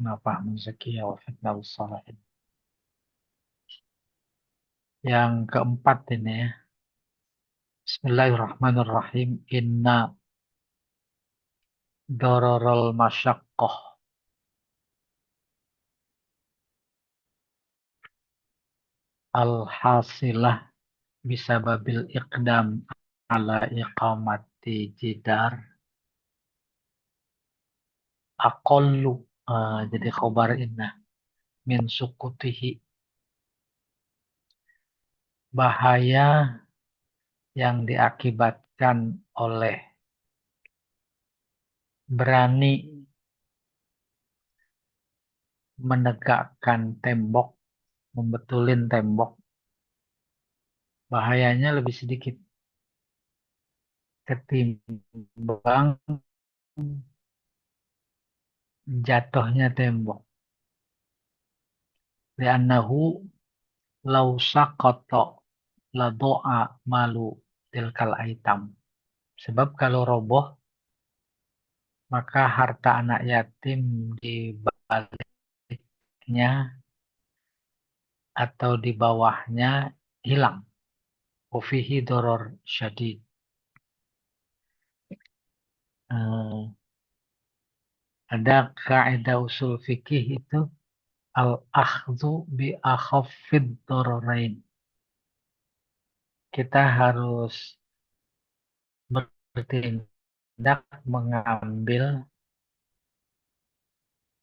nafa'na zakiyya wa fitna salihin. Yang keempat ini ya. Bismillahirrahmanirrahim. Inna dararal masyaqqah al-hasilah bisababil iqdam ala iqamati jidar aqallu, jadi khobar inna min sukutihi. Bahaya yang diakibatkan oleh berani menegakkan tembok, membetulin tembok, bahayanya lebih sedikit ketimbang jatuhnya tembok. Li'annahu law saqata la do'a malu tilkal aitam. Sebab kalau roboh, maka harta anak yatim di baliknya atau di bawahnya hilang. Wafihi doror syadid. Ada kaidah usul fikih itu al-akhdhu bi akhaffid dororain. Kita harus bertindak mengambil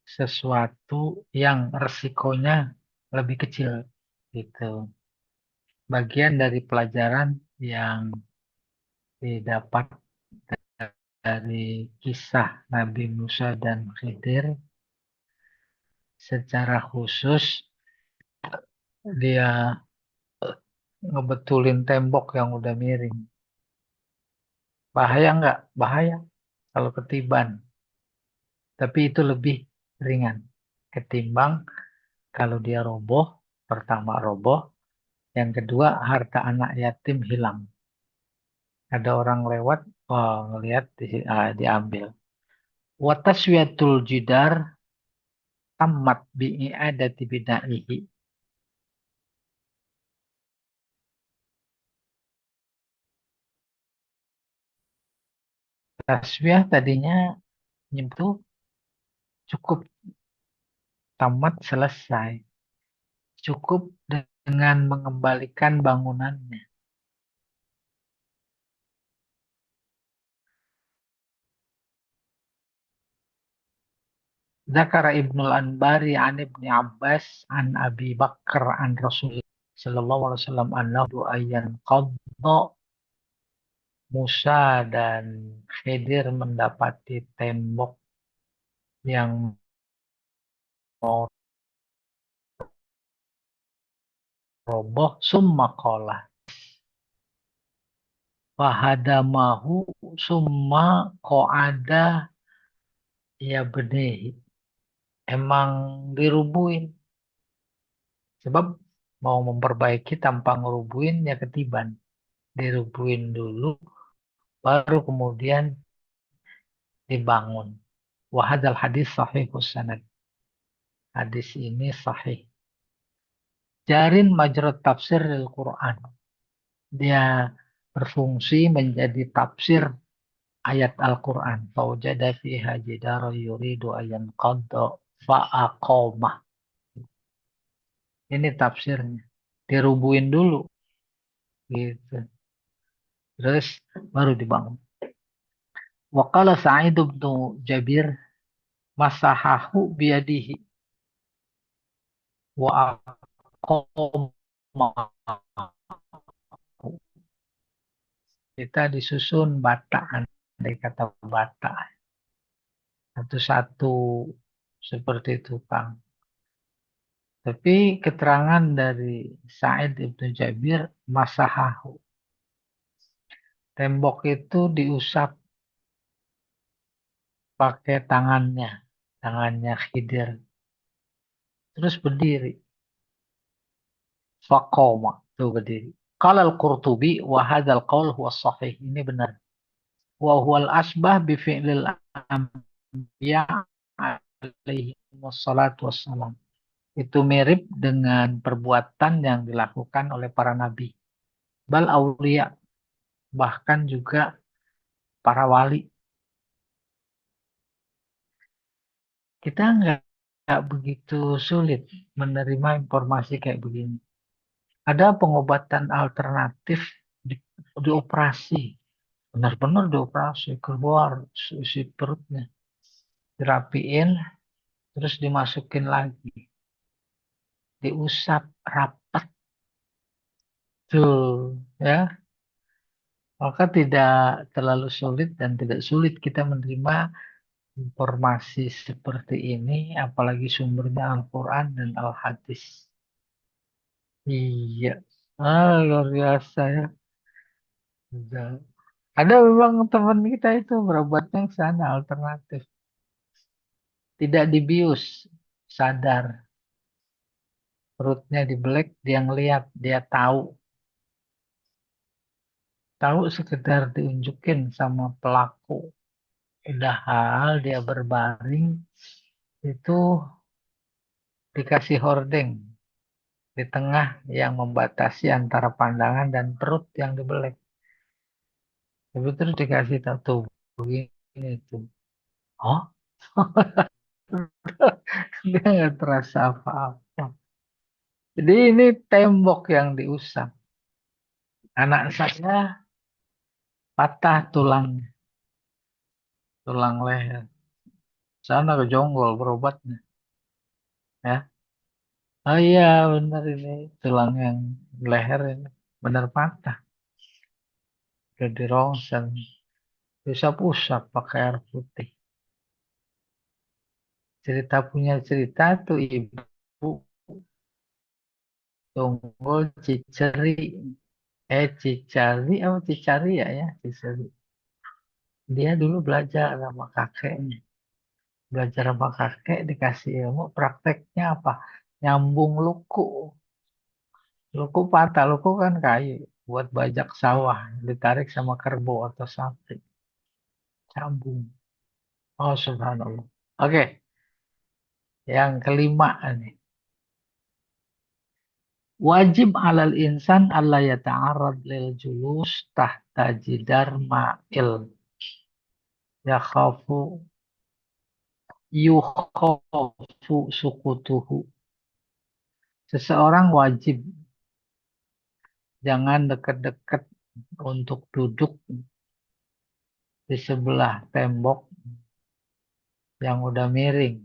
sesuatu yang resikonya lebih kecil. Gitu. Bagian dari pelajaran yang didapat dari kisah Nabi Musa dan Khidir, secara khusus dia ngebetulin tembok yang udah miring. Bahaya nggak? Bahaya kalau ketiban. Tapi itu lebih ringan ketimbang kalau dia roboh. Pertama roboh, yang kedua harta anak yatim hilang. Ada orang lewat, ngelihat diambil. Wa taswiyatul jidar tamat bi'i'adati bina'ihi. Taswiyah tadinya nyentuh cukup, tamat selesai. Cukup dengan mengembalikan bangunannya. Zakara Ibnul Anbari an Ibni Abbas an Abi Bakar an Rasulullah sallallahu alaihi wasallam annahu ayyan qadda Musa dan Khidir mendapati tembok yang mau roboh, summa qala fahadamahu summa qa'ada ya benih. Emang dirubuhin. Sebab mau memperbaiki tanpa ngerubuhin ya ketiban. Dirubuhin dulu, baru kemudian dibangun. Wahadal hadis sahih sanad. Hadis ini sahih. Jarin majrut tafsir Al-Quran. Dia berfungsi menjadi tafsir ayat Al-Quran. Faujada fiha jidara yuridu ayan qadda fa'aqomah. Ini tafsirnya. Dirubuhin dulu. Gitu. Terus baru dibangun. Waqala Sa'id bin Jabir masahahu biyadihi wa aqoma. Kita disusun bataan, dari kata bata. Satu-satu seperti itu, Kang. Tapi keterangan dari Sa'id ibnu Jabir masahahu. Tembok itu diusap pakai tangannya Khidir. Terus berdiri. Faqoma, tuh berdiri. Qala al-Qurtubi wa hadzal qaul huwa sahih. Ini benar. Wa huwal asbah bi fi'lil anbiya alaihi wassalatu wassalam. Itu mirip dengan perbuatan yang dilakukan oleh para nabi. Bal aulia, bahkan juga para wali. Kita nggak begitu sulit menerima informasi kayak begini. Ada pengobatan alternatif di, dioperasi. Benar-benar dioperasi, keluar isi perutnya. Dirapiin, terus dimasukin lagi. Diusap rapat tuh, ya. Maka tidak terlalu sulit dan tidak sulit kita menerima informasi seperti ini, apalagi sumbernya Al-Quran dan Al-Hadis. Iya, luar biasa ya. Udah. Ada memang teman kita itu berobatnya ke sana alternatif. Tidak dibius, sadar. Perutnya dibelek, dia ngeliat, dia tahu. Tahu sekedar diunjukin sama pelaku. Padahal dia berbaring, itu dikasih hordeng di tengah yang membatasi antara pandangan dan perut yang dibelek. Tapi terus dikasih tahu tuh begini tuh. Oh, dia nggak terasa apa-apa. Jadi ini tembok yang diusap. Anak saya patah tulang leher. Sana ke Jonggol berobatnya. Ya. Oh iya benar ini tulang yang leher ini benar patah. Udah dirongsel. Usap-usap pakai air putih. Cerita punya cerita tuh ibu Tunggul Ciceri. Cicari apa Cicari ya Ciceri. Dia dulu belajar sama kakeknya. Belajar sama kakek dikasih ilmu prakteknya apa? Nyambung luku. Luku patah, luku kan kayu. Buat bajak sawah. Ditarik sama kerbau atau sapi. Sambung. Oh subhanallah. Oke, yang kelima nih. Wajib alal insan alla yata'arrad lil julus tahta jidar ma'il. Yakhafu yukhafu sukutuhu. Seseorang wajib jangan dekat-dekat untuk duduk di sebelah tembok yang udah miring.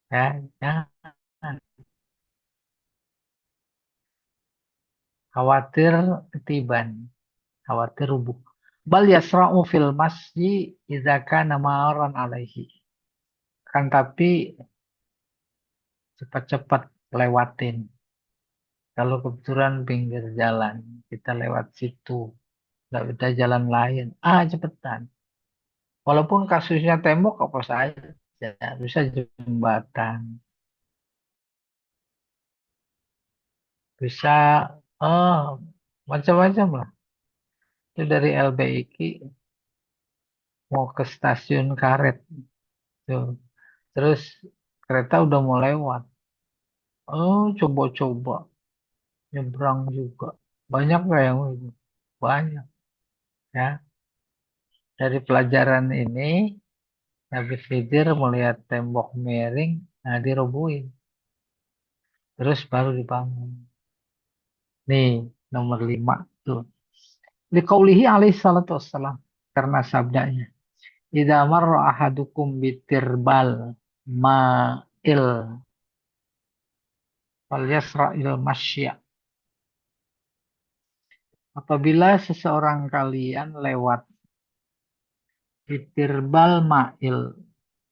Ya, jangan khawatir ketiban, khawatir rubuh. Bal yasra'u fil masjid idza kana ma'aran alaihi. Kan tapi cepat-cepat lewatin. Kalau kebetulan pinggir jalan, kita lewat situ. Nggak ada jalan lain. Cepetan. Walaupun kasusnya tembok apa saja. Bisa jembatan. Bisa oh, macam-macam lah. Itu dari LBIK mau ke stasiun karet. Tuh. Terus kereta udah mau lewat. Oh, coba-coba. Nyebrang juga. Banyak nggak yang itu? Banyak. Ya. Dari pelajaran ini, Nabi Khidir melihat tembok miring, nah dirobohin. Terus baru dibangun. Nih, nomor 5 tuh. Liqaulihi alaihi salatu wassalam. Karena sabdanya. Idza marra ahadukum bitirbal ma'il fal yasra'il masya. Apabila seseorang kalian lewat bitirbal ma'il.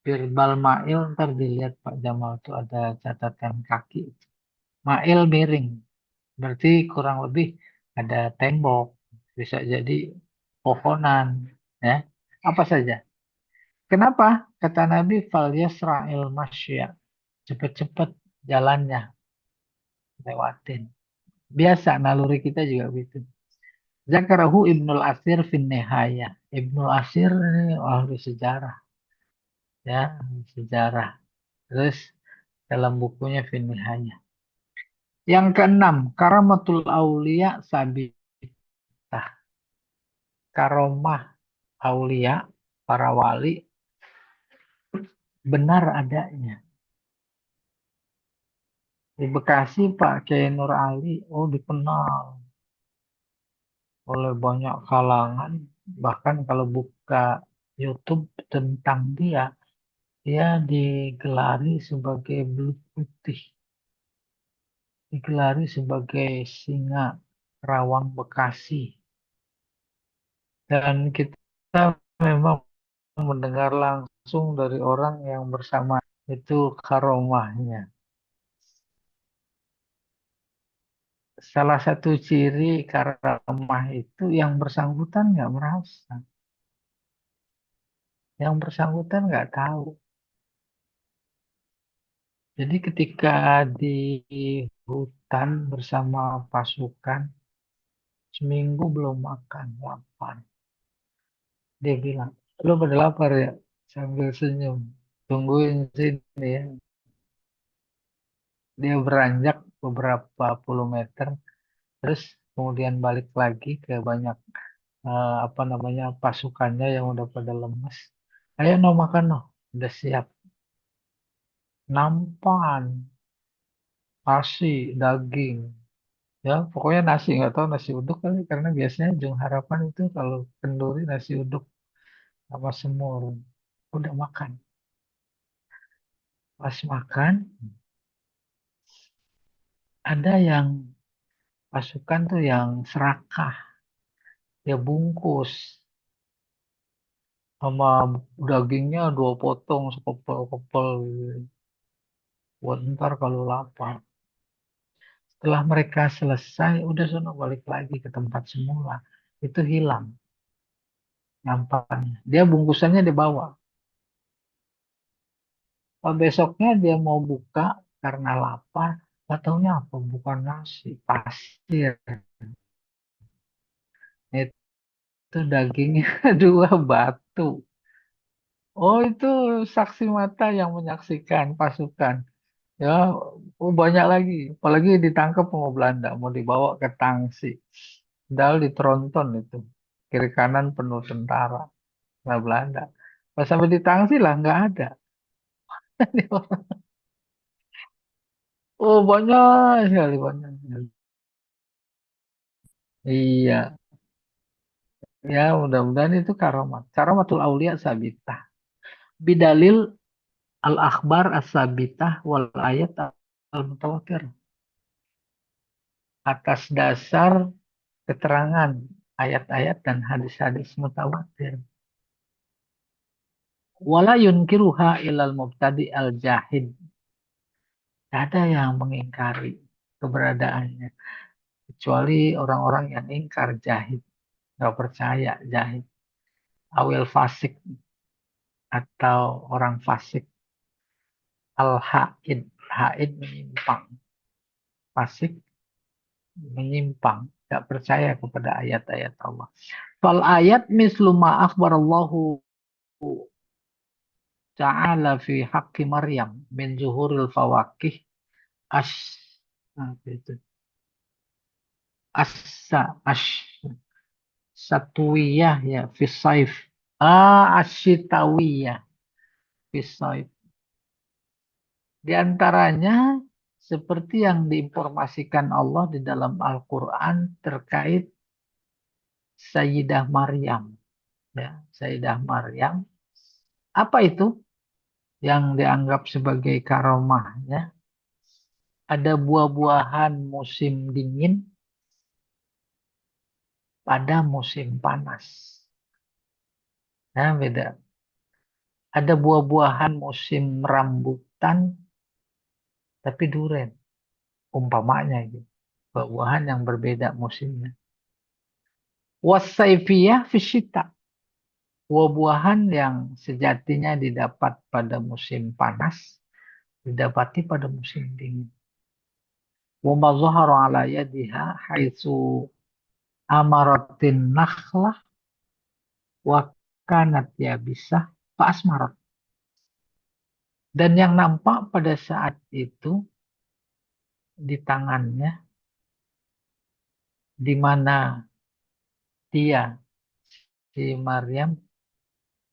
Tirbal ma'il ntar dilihat Pak Jamal tuh ada catatan kaki. Ma'il miring. Berarti kurang lebih ada tembok. Bisa jadi pohonan. Ya. Apa saja. Kenapa? Kata Nabi, fal yasra'il masya. Cepet-cepet jalannya lewatin. Biasa naluri kita juga begitu. Zakarahu Ibnul Asir fin Nihayah. Ibnul Asir ini ahli sejarah. Ya, sejarah. Terus dalam bukunya Finihaya. Yang keenam, karamatul aulia sabitah. Karomah aulia, para wali, benar adanya. Di Bekasi Pak Kiai Nur Ali, oh dikenal oleh banyak kalangan. Bahkan kalau buka YouTube tentang dia, dia digelari sebagai belut putih, digelari sebagai singa Rawang Bekasi. Dan kita memang mendengar langsung dari orang yang bersama itu karomahnya. Salah satu ciri karomah itu yang bersangkutan nggak merasa, yang bersangkutan nggak tahu. Jadi ketika di hutan bersama pasukan, seminggu belum makan, lapar. Dia bilang, lu pada lapar ya? Sambil senyum. Tungguin sini ya. Dia beranjak beberapa puluh meter, terus kemudian balik lagi ke banyak apa namanya pasukannya yang udah pada lemes. Ayo no makan no, udah siap. Nampan, nasi, daging, ya pokoknya nasi nggak tahu nasi uduk kali karena biasanya Jung Harapan itu kalau kenduri nasi uduk sama semur. Udah makan. Pas makan ada yang pasukan tuh yang serakah, dia bungkus sama dagingnya dua potong sekepel-kepel buat ntar kalau lapar. Setelah mereka selesai, udah sono balik lagi ke tempat semula. Itu hilang nyampahnya. Dia bungkusannya dibawa. Oh, besoknya dia mau buka karena lapar. Gak taunya apa, bukan nasi, pasir. Itu dagingnya dua batu. Oh, itu saksi mata yang menyaksikan pasukan. Ya, oh banyak lagi. Apalagi ditangkap sama Belanda, mau dibawa ke Tangsi. Padahal ditronton itu. Kiri kanan penuh tentara. Nah, Belanda. Pas sampai di Tangsi lah, nggak ada. Oh, banyak sekali, banyak sekali. Iya, ya mudah-mudahan itu karomat. Karomatul aulia sabitah. Bidalil al-akhbar as-sabitah wal ayat al-mutawatir. Atas dasar keterangan ayat-ayat dan hadis-hadis mutawatir. Wala yunkiruha ilal mubtadi al jahid. Ada yang mengingkari keberadaannya. Kecuali orang-orang yang ingkar jahid. Nggak percaya jahid. Awil fasik atau orang fasik. Al-haid. Haid menyimpang. Fasik menyimpang. Nggak percaya kepada ayat-ayat Allah. Fal ayat mislu ma akhbarallahu ta'ala fi haqqi Maryam min zuhuril fawakih as apa itu asa as satuwiyah ya fisaif asyitawiyah fisaif di antaranya seperti yang diinformasikan Allah di dalam Al-Quran terkait Sayyidah Maryam ya Sayyidah Maryam apa itu yang dianggap sebagai karomahnya ada buah-buahan musim dingin pada musim panas. Nah, beda. Ada buah-buahan musim rambutan, tapi duren. Umpamanya gitu. Buah-buahan yang berbeda musimnya. Wasaifiyah fisyita. Buah-buahan yang sejatinya didapat pada musim panas, didapati pada musim dingin. Wa ma zahara ala yadiha haitsu amaratin nakhlah wa kanat yabisah fa asmarat. Dan yang nampak pada saat itu di tangannya, di mana dia, si Maryam,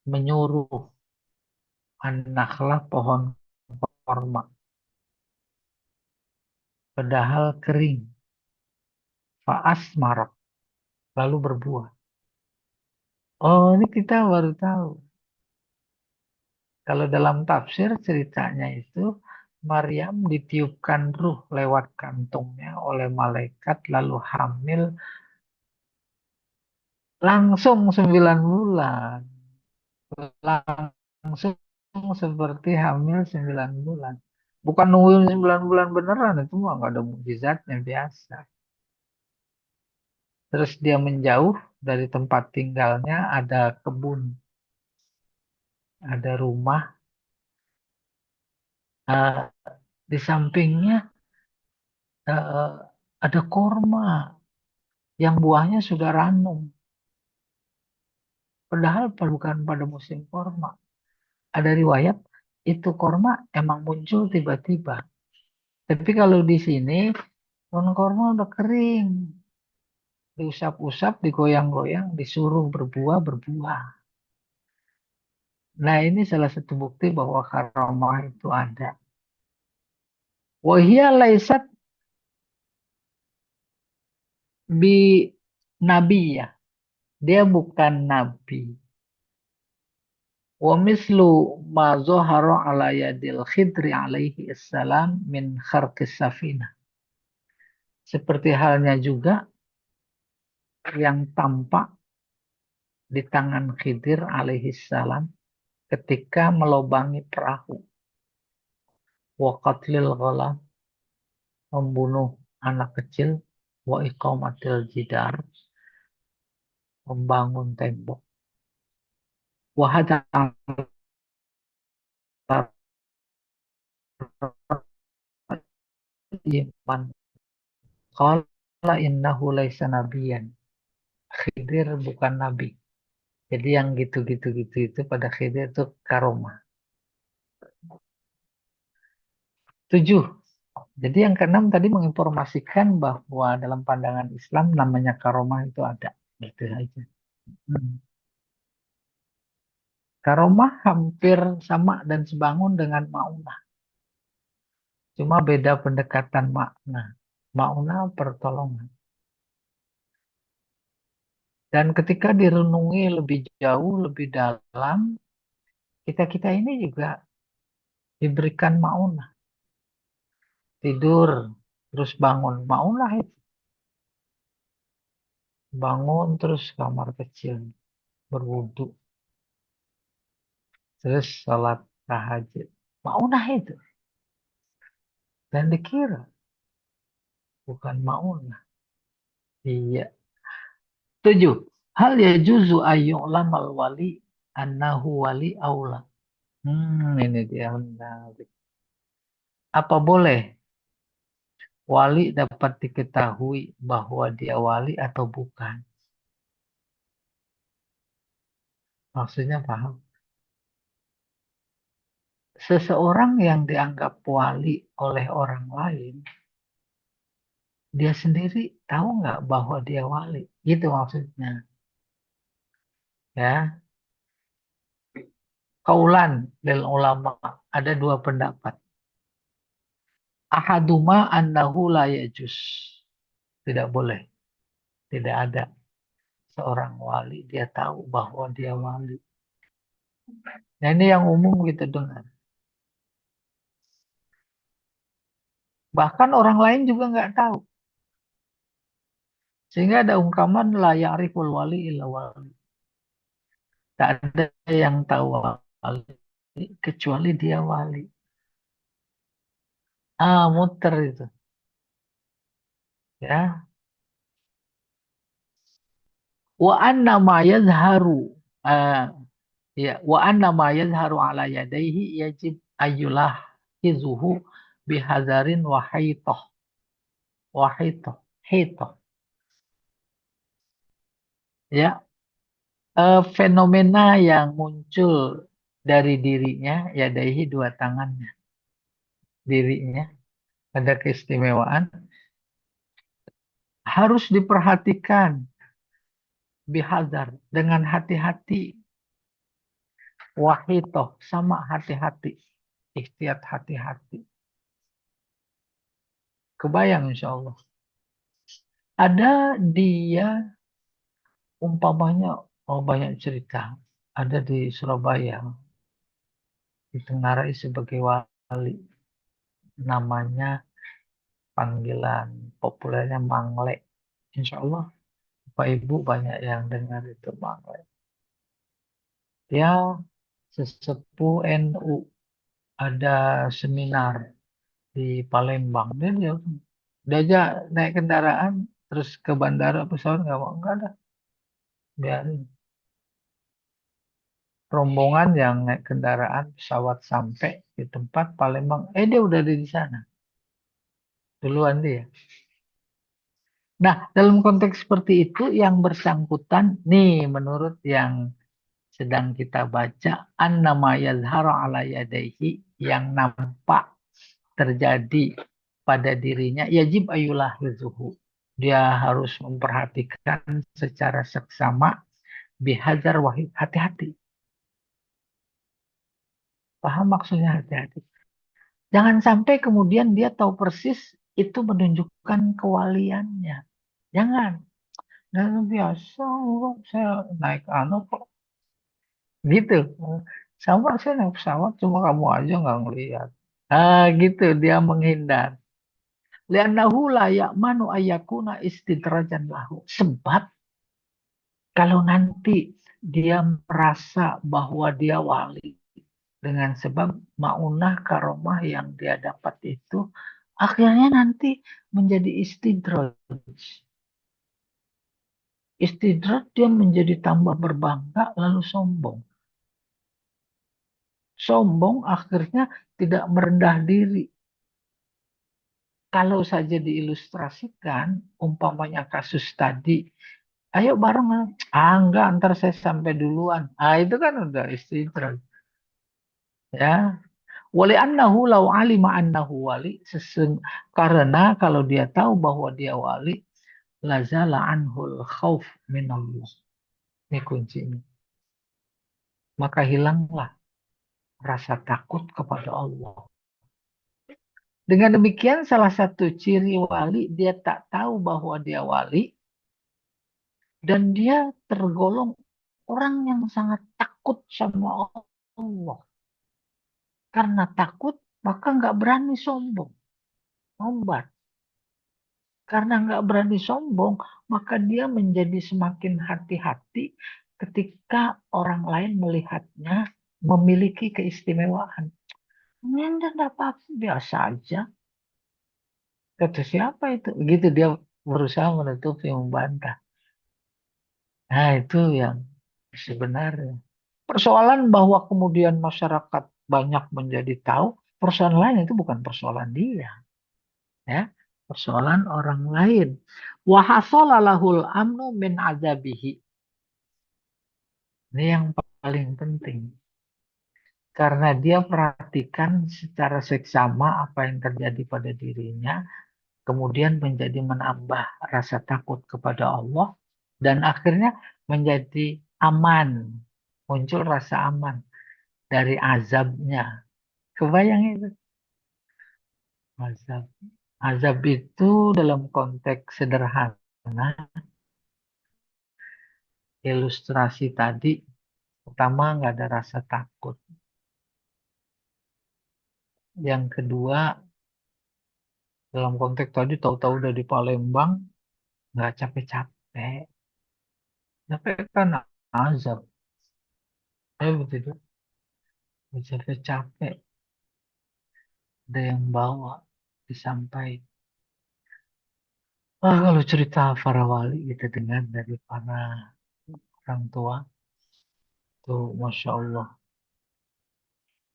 menyuruh anaklah pohon korma, padahal kering, faas marak, lalu berbuah. Oh, ini kita baru tahu. Kalau dalam tafsir ceritanya itu, Maryam ditiupkan ruh lewat kantungnya oleh malaikat, lalu hamil langsung 9 bulan. Langsung seperti hamil 9 bulan. Bukan nungguin 9 bulan beneran, itu mah nggak ada mukjizatnya biasa. Terus dia menjauh dari tempat tinggalnya, ada kebun, ada rumah, eh, di sampingnya eh, ada korma yang buahnya sudah ranum. Padahal bukan pada musim korma. Ada riwayat itu korma emang muncul tiba-tiba. Tapi kalau di sini pohon korma udah kering, diusap-usap, digoyang-goyang, disuruh berbuah, berbuah. Nah, ini salah satu bukti bahwa karomah itu ada. Wahia laisat bi nabi ya. Dia bukan nabi. Wa mislu ma zoharo ala yadil khidri alaihi assalam min kharqis safina. Seperti halnya juga yang tampak di tangan Khidir alaihi salam ketika melobangi perahu. Wa qatlil ghalam, membunuh anak kecil. Wa iqamatil jidar, membangun tembok. Wa hada iman. Qala innahu laisa nabiyan. Khidir bukan nabi. Jadi yang gitu-gitu-gitu itu pada Khidir itu karomah. 7. Jadi yang keenam tadi menginformasikan bahwa dalam pandangan Islam namanya karomah itu ada. Gitu aja. Hmm. Karomah hampir sama dan sebangun dengan maunah. Cuma beda pendekatan makna. Maunah pertolongan. Dan ketika direnungi lebih jauh, lebih dalam, kita-kita ini juga diberikan maunah. Tidur, terus bangun. Maunah itu. Bangun terus kamar kecil, berwudu, terus sholat tahajud. Maunah itu. Dan dikira bukan maunah. Iya. 7. Hal ya juzu ayyu'lamal wali annahu wali aula. Ini dia menarik. Apa boleh wali dapat diketahui bahwa dia wali atau bukan? Maksudnya paham? Seseorang yang dianggap wali oleh orang lain, dia sendiri tahu nggak bahwa dia wali? Gitu maksudnya. Ya, kaulan lil ulama, ada dua pendapat. Ahaduma annahu la yajus. Tidak boleh. Tidak ada seorang wali dia tahu bahwa dia wali. Nah, ini yang umum kita dengar. Bahkan orang lain juga nggak tahu. Sehingga ada ungkapan la ya'riful wali illa wali. Tak ada yang tahu wali kecuali dia wali. Muter itu. Ya. Wa anna ma yazharu. Ah, ya. Wa anna ma yazharu ala yadaihi yajib ayyulah hizuhu bihadarin wa haitoh. Wa haitoh. Haitoh. Ya. Fenomena yang muncul dari dirinya, yadaihi dua tangannya. Dirinya ada keistimewaan, harus diperhatikan bihadar dengan hati-hati, wahitoh sama hati-hati, ikhtiat hati-hati. Kebayang insya Allah. Ada dia umpamanya, oh banyak cerita. Ada di Surabaya, ditengarai sebagai wali. Namanya panggilan populernya Mangle. Insya Allah Bapak Ibu banyak yang dengar itu Mangle. Dia sesepuh NU, ada seminar di Palembang. Dia diajak naik kendaraan terus ke bandara pesawat nggak mau, nggak ada, biarin. Rombongan yang naik kendaraan pesawat sampai di tempat Palembang, dia udah ada di sana duluan dia. Nah, dalam konteks seperti itu yang bersangkutan nih menurut yang sedang kita baca, annama yazharu ala yadaihi, yang nampak terjadi pada dirinya, yajib ayulahizuhu, dia harus memperhatikan secara seksama, bihadzar wahid, hati-hati. Paham maksudnya hati-hati? Jangan sampai kemudian dia tahu persis itu menunjukkan kewaliannya. Jangan. Dan biasa kok saya naik anu kok gitu. Sama saya naik pesawat cuma kamu aja nggak ngelihat. Gitu dia menghindar. Li'annahu la ya'manu ayyakuna istidrajan lahu. Sebab kalau nanti dia merasa bahwa dia wali dengan sebab maunah karomah yang dia dapat itu, akhirnya nanti menjadi istidraj. Istidraj, dia menjadi tambah berbangga lalu sombong. Sombong akhirnya tidak merendah diri. Kalau saja diilustrasikan, umpamanya kasus tadi, ayo bareng. Enggak, ntar saya sampai duluan. Itu kan udah istidraj. Ya, wali annahu law alima annahu wali, karena kalau dia tahu bahwa dia wali, lazala anhul khauf minallah. Ini kuncinya. Maka hilanglah rasa takut kepada Allah. Dengan demikian salah satu ciri wali, dia tak tahu bahwa dia wali dan dia tergolong orang yang sangat takut sama Allah. Karena takut maka nggak berani sombong, ngombat. Karena nggak berani sombong, maka dia menjadi semakin hati-hati ketika orang lain melihatnya memiliki keistimewaan. Ini enggak apa-apa, biasa aja. Kata siapa itu? Begitu dia berusaha menutupi, membantah. Nah, itu yang sebenarnya. Persoalan bahwa kemudian masyarakat banyak menjadi tahu, persoalan lain itu bukan persoalan dia. Ya, persoalan orang lain. Wahasolalahul amnu min azabihi. Ini yang paling penting. Karena dia perhatikan secara seksama apa yang terjadi pada dirinya, kemudian menjadi menambah rasa takut kepada Allah, dan akhirnya menjadi aman, muncul rasa aman dari azabnya. Kebayang itu? Azab. Azab itu dalam konteks sederhana, ilustrasi tadi, pertama nggak ada rasa takut. Yang kedua, dalam konteks tadi tahu-tahu udah di Palembang, nggak capek-capek. Capek kan azab. Begitu. Nggak capek-capek. Ada yang bawa disampaikan. Kalau cerita para wali kita dengar dari para orang tua, tuh Masya Allah.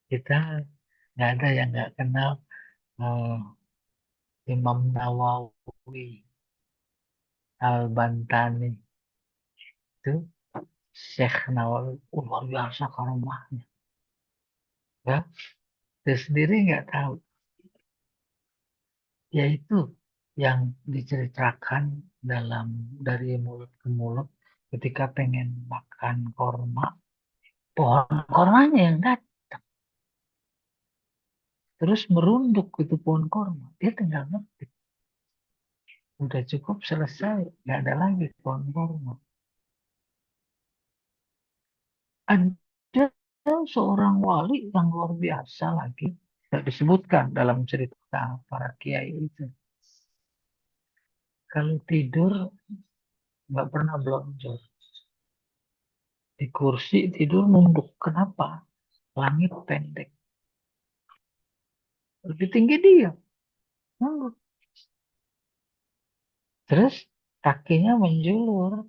Kita nggak ada yang nggak kenal eh, Imam Nawawi Al-Bantani. Itu Syekh Nawawi. Luar biasa karomahnya. Ya, dia sendiri nggak tahu. Yaitu yang diceritakan dalam dari mulut ke mulut ketika pengen makan korma, pohon kormanya yang datang terus merunduk itu pohon korma. Dia tinggal ngetik, udah cukup selesai, nggak ada lagi pohon korma. Ada seorang wali yang luar biasa lagi, tidak disebutkan dalam cerita para kiai itu. Kalau tidur nggak pernah belonjor. Di kursi tidur nunduk. Kenapa? Langit pendek. Lebih tinggi dia. Nunduk. Terus kakinya menjulur.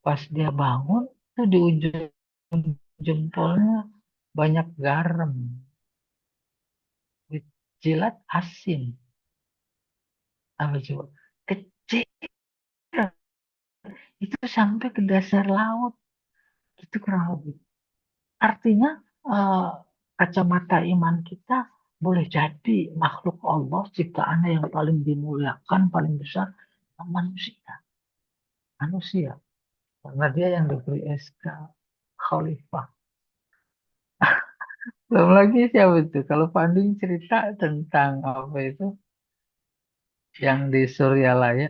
Pas dia bangun, tuh di ujung jempolnya banyak garam. Jilat asin. Apa coba? Kecil. Itu sampai ke dasar laut. Itu kurang lebih. Artinya eh, kacamata iman kita boleh jadi makhluk Allah ciptaannya yang paling dimuliakan, paling besar manusia. Manusia. Karena dia yang diberi SK Khalifah. Belum lagi siapa itu? Kalau Panding cerita tentang apa itu yang di Suryalaya.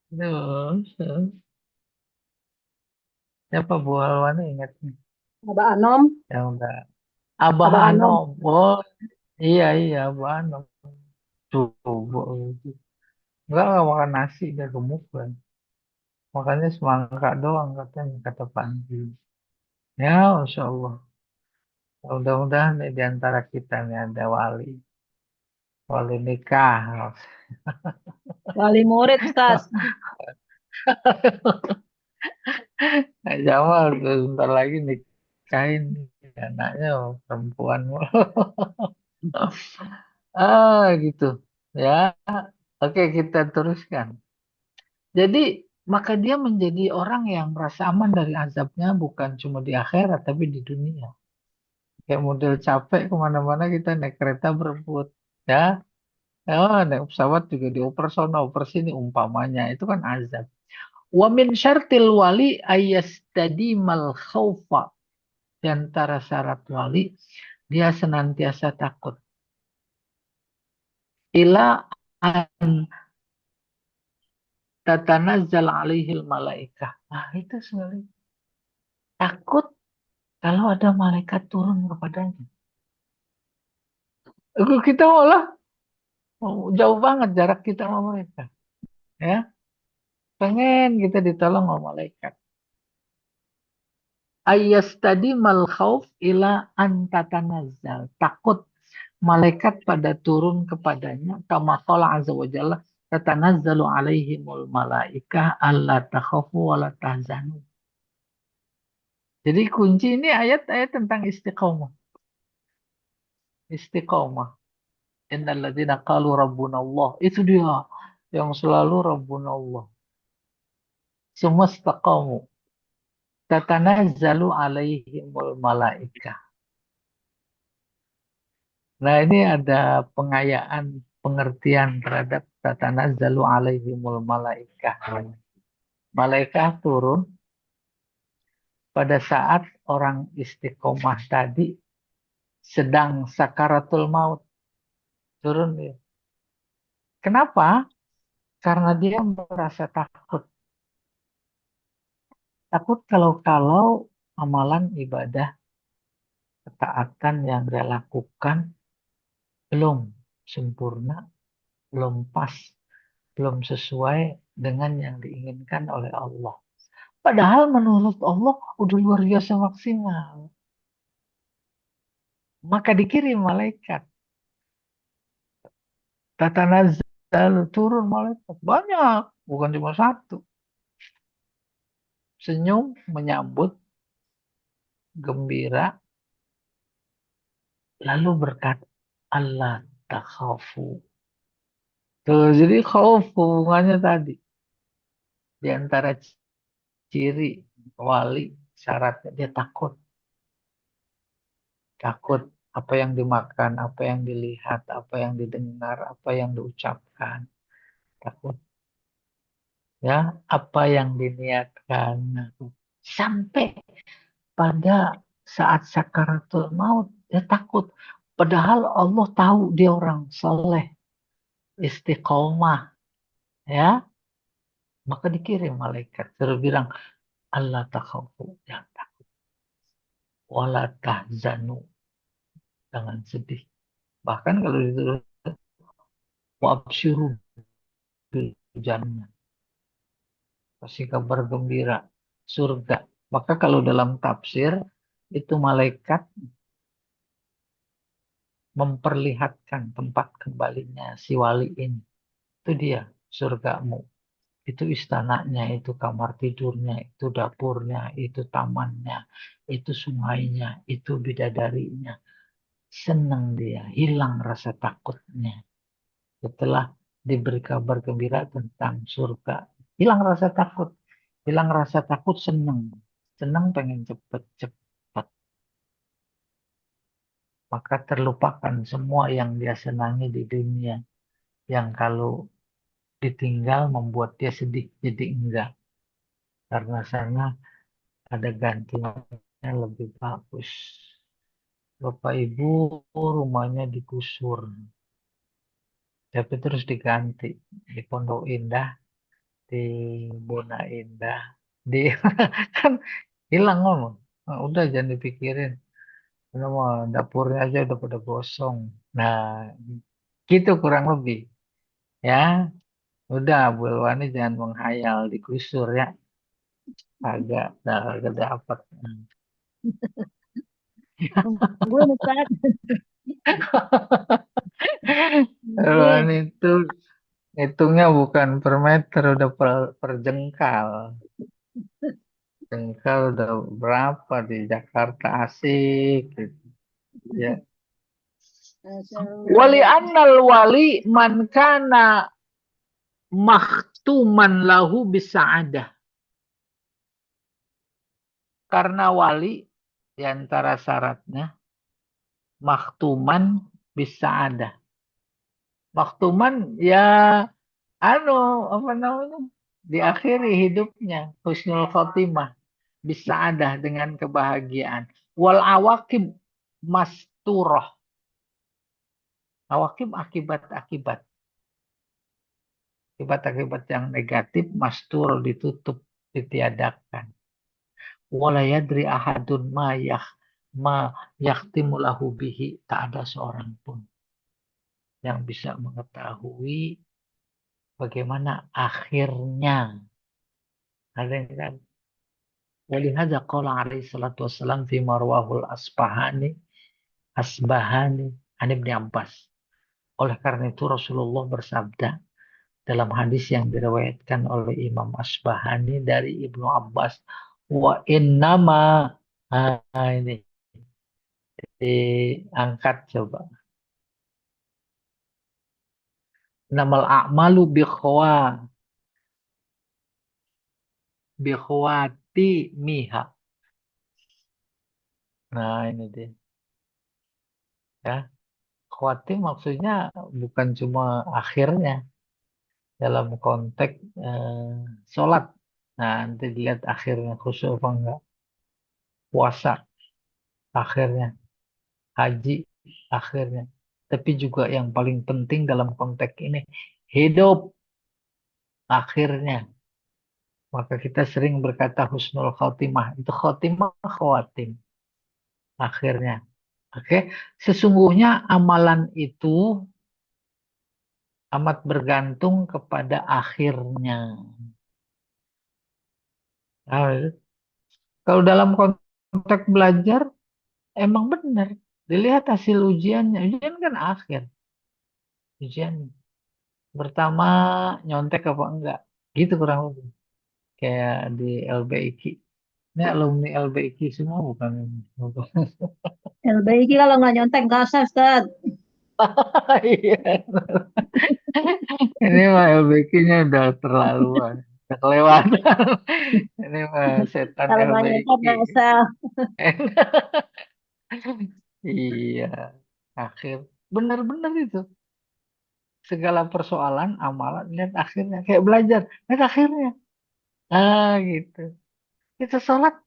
Itu siapa Bu Alwani ingat nih? Abah Anom, Yang udah Abah Abah Anom. Anom. Oh iya iya Abah Anom. Coba itu. Enggak makan nasi dia gemuk kan. Makanya semangka doang katanya kata Panji. Ya, Masya Allah. Mudah-mudahan nih di antara kita nih ada wali. Wali nikah. Wali murid, Ustaz. Nah, Jamal tuh sebentar lagi nikahin anaknya perempuan. Gitu. Ya. Oke, kita teruskan. Jadi, maka dia menjadi orang yang merasa aman dari azabnya bukan cuma di akhirat tapi di dunia. Kayak model capek kemana-mana kita naik kereta berebut. Ya, naik pesawat juga dioper sono, oper sini umpamanya. Itu kan azab. Wa min syartil wali ayyastadimal khaufa. Di antara syarat wali, dia senantiasa takut. Ila an tatanazzal alaihil malaikah. Nah, itu sebenarnya takut kalau ada malaikat turun kepadanya. Kita malah jauh banget jarak kita sama mereka. Ya, pengen kita ditolong sama malaikat. Ayyastadi mal khauf ila antatanazzal. Takut malaikat pada turun kepadanya. Kama qala azza wa jalla. Tatanazzalu alaihimul malaikah alla takhafu wa la tahzanu. Jadi kunci ini ayat-ayat tentang istiqomah. Istiqomah. Innalladzina qalu rabbuna Allah. Itu dia yang selalu rabbuna Allah. Semua istaqamu. Tatanazzalu alaihimul malaikah. Nah, ini ada pengayaan pengertian terhadap tatanazzalu alaihimul malaikah. Malaikat turun pada saat orang istiqomah tadi sedang sakaratul maut. Turun dia. Kenapa? Karena dia merasa takut. Takut kalau-kalau amalan ibadah ketaatan yang dia lakukan belum sempurna, belum pas, belum sesuai dengan yang diinginkan oleh Allah. Padahal menurut Allah udah luar biasa maksimal. Maka dikirim malaikat. Tatanazzalu turun malaikat. Banyak. Bukan cuma satu. Senyum menyambut gembira. Lalu berkata, Allah takhafu. Tuh, jadi khauf hubungannya tadi. Di antara ciri wali syaratnya dia takut. Takut apa yang dimakan, apa yang dilihat, apa yang didengar, apa yang diucapkan. Takut ya, apa yang diniatkan. Sampai pada saat sakaratul maut, dia takut. Padahal Allah tahu dia orang soleh, istiqomah, ya. Maka dikirim malaikat. Terus bilang, Allah takhafu, jangan takut. Wala tahzanu, jangan sedih. Bahkan kalau ditulis, wabsyiru bil jannah, kasih kabar gembira, surga. Maka kalau dalam tafsir, itu malaikat memperlihatkan tempat kembalinya si wali ini. Itu dia, surgamu. Itu istananya, itu kamar tidurnya, itu dapurnya, itu tamannya, itu sungainya, itu bidadarinya. Senang dia, hilang rasa takutnya. Setelah diberi kabar gembira tentang surga, hilang rasa takut. Hilang rasa takut, senang. Senang pengen cepet-cepet. Maka terlupakan semua yang dia senangi di dunia. Yang kalau ditinggal membuat dia sedih, jadi enggak. Karena sana ada gantinya lebih bagus. Bapak Ibu rumahnya digusur, tapi terus diganti di Pondok Indah, di Bona Indah, di kan hilang ngomong. Nah, udah jangan dipikirin. Udah mah dapurnya aja udah pada gosong. Nah, gitu kurang lebih. Ya, udah Bu Elwani jangan menghayal digusur ya. Agak dapat. Nungguin Ustaz. Elwani Nungguin. itu hitungnya bukan per meter, udah per jengkal. Jengkal udah berapa di Jakarta asik gitu. Ya. Masya Wali Allah. annal wali man kana makhtuman lahu bisa'adah. Karena wali di antara syaratnya makhtuman bisa'adah. Makhtuman ya anu apa namanya? Diakhiri hidupnya husnul khotimah bisa ada dengan kebahagiaan. Wal awakib masturoh. Awakib akibat-akibat. Akibat-akibat yang negatif mastur ditutup, ditiadakan. Wala yadri ahadun ma yaktimulahu bihi. Tak ada seorang pun yang bisa mengetahui bagaimana akhirnya. Ada yang kan? Walihada qala alaihi salatu wassalam fi marwahul asbahani an Ibni Abbas. Oleh karena itu Rasulullah bersabda dalam hadis yang diriwayatkan oleh Imam Asbahani dari Ibnu Abbas, wa innama, ini diangkat coba. Namal a'malu bikhwati miha. Nah, ini dia. Ya, khawati maksudnya bukan cuma akhirnya dalam konteks sholat. Nah, nanti dilihat akhirnya khusyuk apa enggak. Puasa akhirnya, haji akhirnya. Tapi juga yang paling penting dalam konteks ini, hidup akhirnya. Maka kita sering berkata husnul khotimah. Itu khotimah khawatim akhirnya. Oke, sesungguhnya amalan itu amat bergantung kepada akhirnya. Nah, kalau dalam konteks belajar, emang benar. Dilihat hasil ujiannya. Ujian kan akhir. Ujian pertama nyontek apa enggak. Gitu kurang lebih. Kayak di LBIQ. Ini alumni LBIQ semua bukan? Bukan. LBI kalau nggak nyontek nggak usah Ustaz. Iya. Ini mah LBQ-nya udah terlaluan. Udah kelewatan. Ini mah setan Kalau nggak nyontek LBQ. nggak usah. Iya, akhir. Benar-benar itu. Segala persoalan, amalan, lihat akhirnya. Kayak belajar, lihat akhirnya. Ah, gitu. Kita sholat,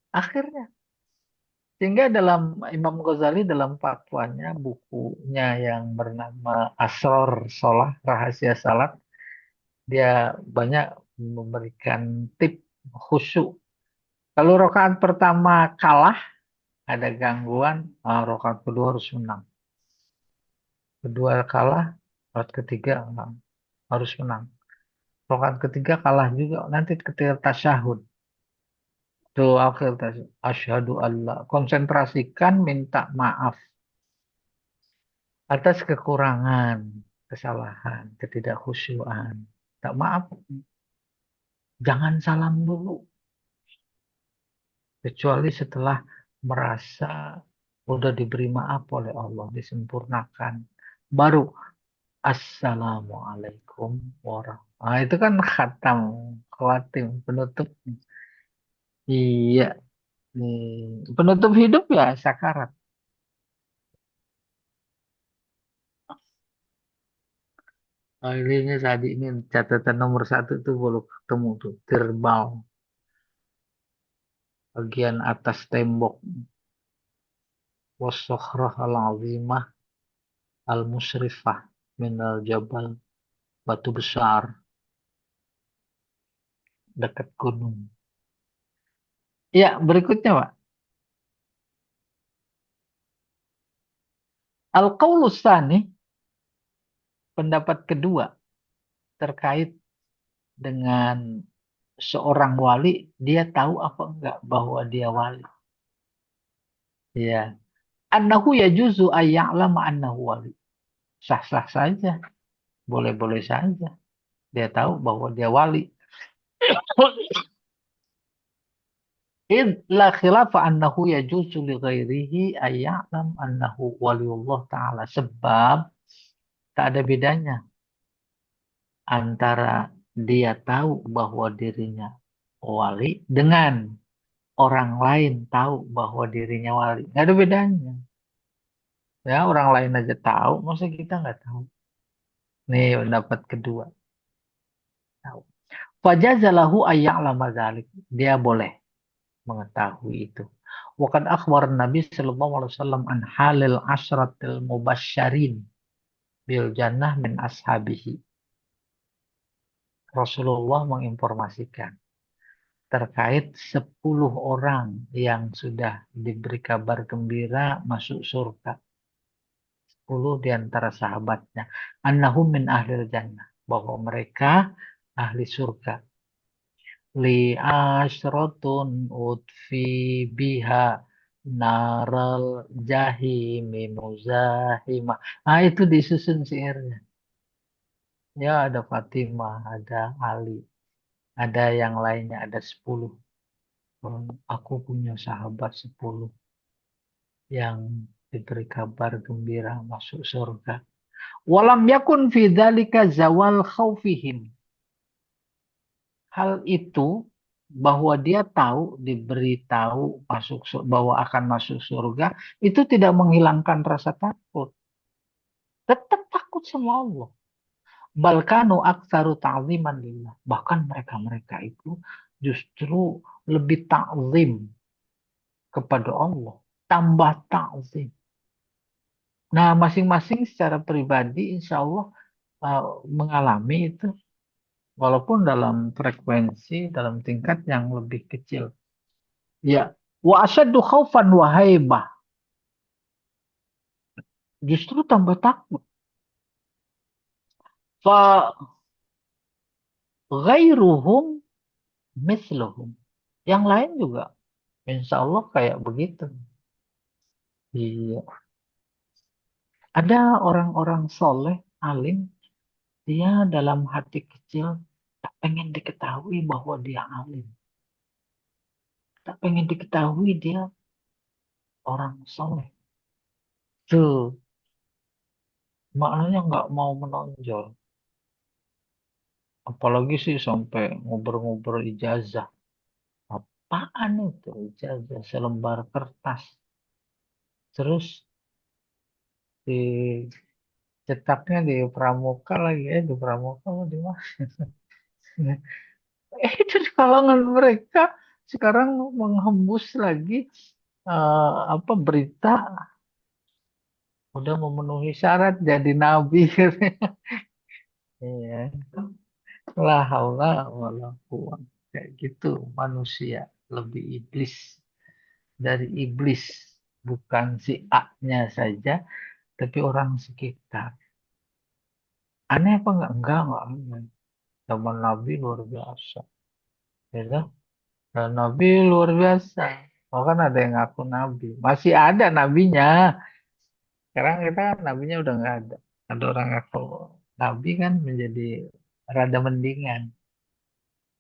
akhirnya. Sehingga dalam Imam Ghazali dalam fatwanya, bukunya yang bernama Asror Sholah, Rahasia Salat, dia banyak memberikan tip khusyuk. Kalau rokaat pertama kalah, ada gangguan, rokaat kedua harus menang. Kedua kalah, rokaat ketiga harus menang. Rokaat ketiga kalah juga, nanti ketika tasyahud. Doa akhir tasyahud. Asyhadu Allah. Konsentrasikan minta maaf atas kekurangan, kesalahan, ketidakkhusyuan. Tak maaf, jangan salam dulu. Kecuali setelah merasa udah diberi maaf oleh Allah, disempurnakan. Baru Assalamualaikum warahmatullahi. Nah, itu kan khatam, khawatim, penutup. Iya, penutup hidup ya sakarat. Nah, ini tadi ini catatan nomor satu tuh belum ketemu tuh. Tirbal, bagian atas tembok. Wasokhrah al-azimah al-musrifah minal jabal. Batu besar dekat gunung. Ya, berikutnya Pak. Al-Qaulus Tsani, pendapat kedua terkait dengan seorang wali, dia tahu apa enggak bahwa dia wali. Ya, annahu yajuzu ayya'lama annahu wali. Sah-sah saja, boleh-boleh saja. Dia tahu bahwa dia wali. Id la khilafa annahu yajuzu li ghairihi ayya'lam annahu waliullah ta'ala. Sebab tak ada bedanya antara dia tahu bahwa dirinya wali dengan orang lain tahu bahwa dirinya wali. Nggak ada bedanya. Ya, orang lain aja tahu, masa kita nggak tahu? Nih, pendapat kedua. Tahu. Fajazalahu ayya'lama dzalik. Dia boleh mengetahui itu. Waqad akhbar Nabi sallallahu alaihi wasallam an halil asyratil mubasysyirin bil jannah min ashabihi. Rasulullah menginformasikan terkait 10 orang yang sudah diberi kabar gembira masuk surga. 10 di antara sahabatnya. Annahum min ahlil jannah. Bahwa mereka ahli surga. Li asyrotun utfi biha naral jahimi muzahima. Nah itu disusun syairnya. Ya ada Fatimah, ada Ali, ada yang lainnya, ada 10. Aku punya sahabat 10 yang diberi kabar gembira masuk surga. Walam yakun fi dzalika zawal khaufihim. Hal itu bahwa dia tahu diberitahu bahwa akan masuk surga itu tidak menghilangkan rasa takut. Tetap takut sama Allah. Balkanu aktsaru ta'ziman lillah. Bahkan mereka-mereka itu justru lebih takzim kepada Allah. Tambah takzim. Nah, masing-masing secara pribadi insya Allah mengalami itu. Walaupun dalam frekuensi, dalam tingkat yang lebih kecil. Ya, wa asyaddu khaufan wa haibah. Justru tambah takut. Fa ghairuhum misluhum. Yang lain juga insya Allah kayak begitu. Iya. Ada orang-orang soleh, alim, dia dalam hati kecil tak pengen diketahui bahwa dia alim. Tak pengen diketahui dia orang soleh. Tuh, maknanya nggak mau menonjol. Apalagi sih sampai ngobrol-ngobrol ijazah. Apaan itu ijazah? Selembar kertas. Terus dicetaknya di Pramuka lagi, di Pramuka apa di mana? Itu di kalangan mereka sekarang menghembus lagi apa berita udah memenuhi syarat jadi nabi. Iya, la haula wala quwwata. Kayak gitu manusia lebih iblis dari iblis, bukan si A-nya saja tapi orang sekitar. Aneh apa enggak? Enggak aneh. Zaman Nabi luar biasa. Ya kan? Dan Nabi luar biasa. Bahkan ada yang ngaku Nabi. Masih ada nabinya. Sekarang kita kan nabinya udah nggak ada. Ada orang ngaku Nabi kan menjadi rada mendingan.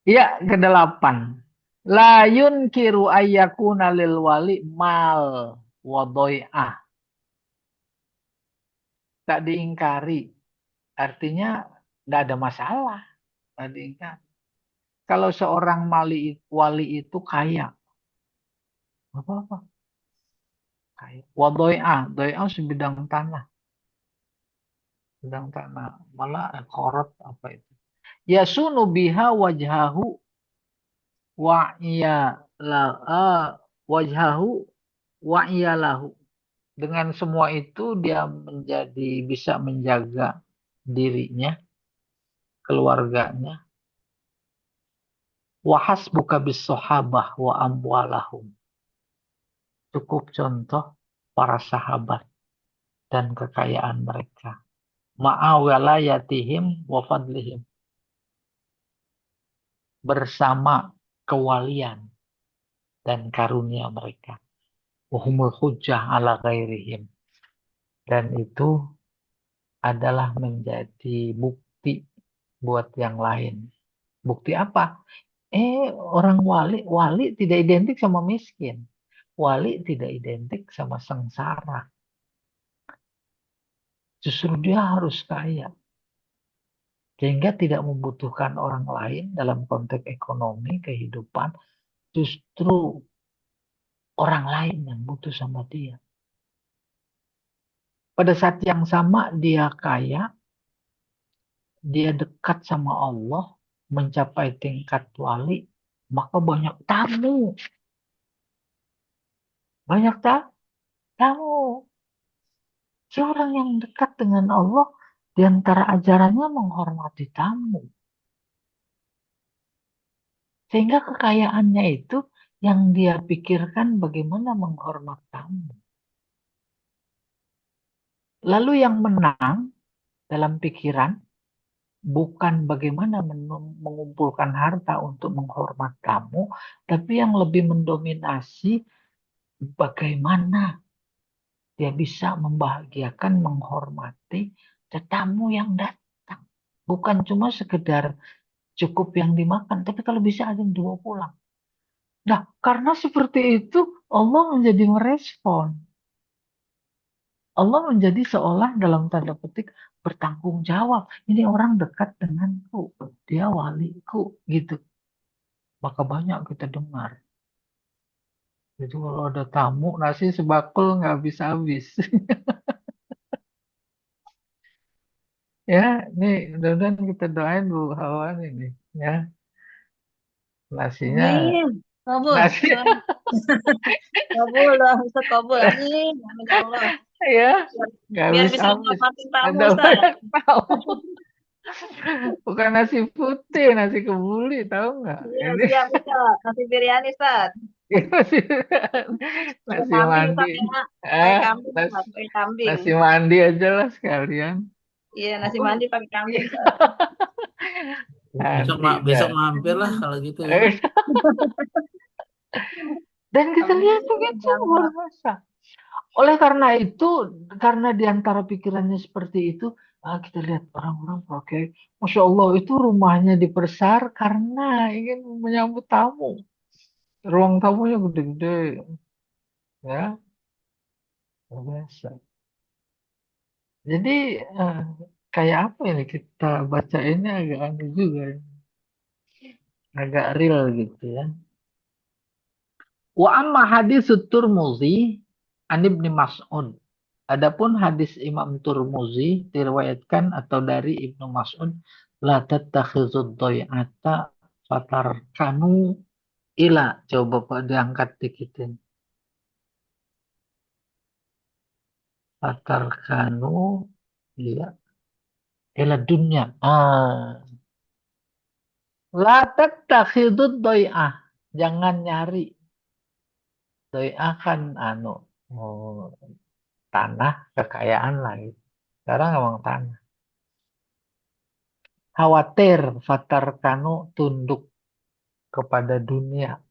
Iya, kedelapan. Layun kiru ayyakuna lil wali mal wadoi'ah. Tak diingkari. Artinya nggak ada masalah. Tak diingkari. Kalau seorang wali itu kaya, apa-apa. Kaya. Wadoi'ah. Doi'ah sebidang tanah. Sebidang tanah. Malah korot apa itu. Yasunu biha wajhahu wa iya la wajhahu wa iya lahu. Dengan semua itu dia menjadi bisa menjaga dirinya, keluarganya. Wa hasbuka bis sahabah wa amwalahum. Cukup contoh para sahabat dan kekayaan mereka. Ma'a walayatihim wa fadlihim. Bersama kewalian dan karunia mereka. Wahumul hujjah ala ghairihim. Dan itu adalah menjadi bukti buat yang lain. Bukti apa? Orang wali tidak identik sama miskin. Wali tidak identik sama sengsara. Justru dia harus kaya. Sehingga tidak membutuhkan orang lain dalam konteks ekonomi, kehidupan. Justru orang lain yang butuh sama dia. Pada saat yang sama dia kaya, dia dekat sama Allah, mencapai tingkat wali, maka banyak tamu. Banyak tamu. Seorang yang dekat dengan Allah, di antara ajarannya menghormati tamu. Sehingga kekayaannya itu yang dia pikirkan bagaimana menghormati tamu. Lalu yang menang dalam pikiran bukan bagaimana mengumpulkan harta untuk menghormat tamu, tapi yang lebih mendominasi bagaimana dia bisa membahagiakan, menghormati tetamu yang datang. Bukan cuma sekedar cukup yang dimakan, tapi kalau bisa ada yang dibawa pulang. Nah, karena seperti itu, Allah menjadi merespon. Allah menjadi seolah dalam tanda petik bertanggung jawab. Ini orang dekat denganku, dia waliku, gitu. Maka banyak kita dengar. Jadi kalau ada tamu, nasi sebakul nggak habis-habis. Ya, nih mudah-mudahan kita doain Bu Hawan ini. Ya, nasinya, Amin. Kabul. nasi Kabul lah, Ustaz kabul. Amin. Amin ya Allah. ya Biar, nggak biar bisa habis-habis. menghormati tamu, Ada Ustaz. banyak tamu. Bukan nasi putih, nasi kebuli, tahu nggak? Iya, Ini siap Ustaz. Nasi biryani, Ustaz. nasi, Pakai nasi kambing, mandi. Ustaz, enak. Pakai Ah, kambing, nasi, Ustaz. Pakai kambing. nasi mandi aja lah sekalian. Iya, nasi Oh, mandi pakai kambing, iya. Ustaz. Besok Nanti besok dah. mampir lah kalau gitu ya. Eh, Dan kita lihat Amin. begitu Ya luar Allah. biasa. Oleh karena itu, karena diantara pikirannya seperti itu, kita lihat orang-orang pakai, Masya Allah itu rumahnya diperbesar karena ingin menyambut tamu. Ruang tamunya gede-gede, ya, luar biasa. Jadi eh, kayak apa ini kita baca ini agak aneh juga, ya. Agak real gitu ya. Wa amma hadis Turmuzi, An Ibnu Mas'ud. Adapun hadis Imam Turmuzi diriwayatkan atau dari Ibnu Mas'ud, la tattakhizud doy'ata fatarkanu ila. Coba Pak diangkat dikitin. Fatarkanu ila ila dunya. La tattakhizud doy'ah. Jangan nyari. Doy'ah kan oh, tanah kekayaan lain. Sekarang emang tanah. Khawatir fatarkanu tunduk kepada dunia.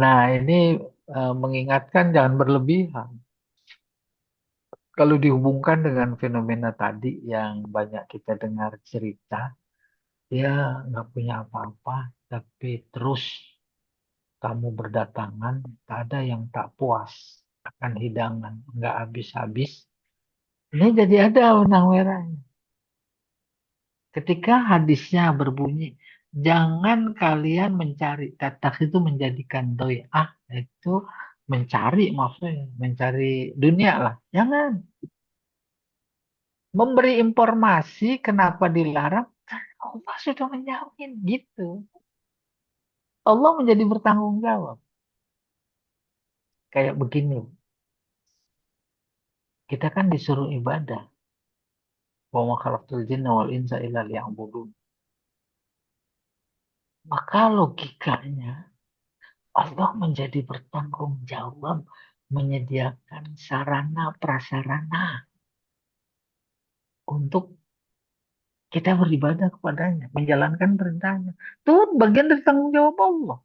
Nah, ini mengingatkan jangan berlebihan. Kalau dihubungkan dengan fenomena tadi yang banyak kita dengar cerita, dia nggak punya apa-apa, tapi terus kamu berdatangan, tak ada yang tak puas akan hidangan, nggak habis-habis. Ini jadi ada benang merahnya. Ketika hadisnya berbunyi, jangan kalian mencari, tatak itu menjadikan doi. Itu mencari maksudnya, mencari dunia lah. Jangan. Memberi informasi kenapa dilarang, Allah sudah menjamin gitu. Allah menjadi bertanggung jawab. Kayak begini, kita kan disuruh ibadah. Wa ma khalaqtul jinna wal insa illa liya'budun. Maka logikanya Allah menjadi bertanggung jawab menyediakan sarana prasarana untuk kita beribadah kepadanya, menjalankan perintahnya. Itu bagian dari tanggung jawab Allah.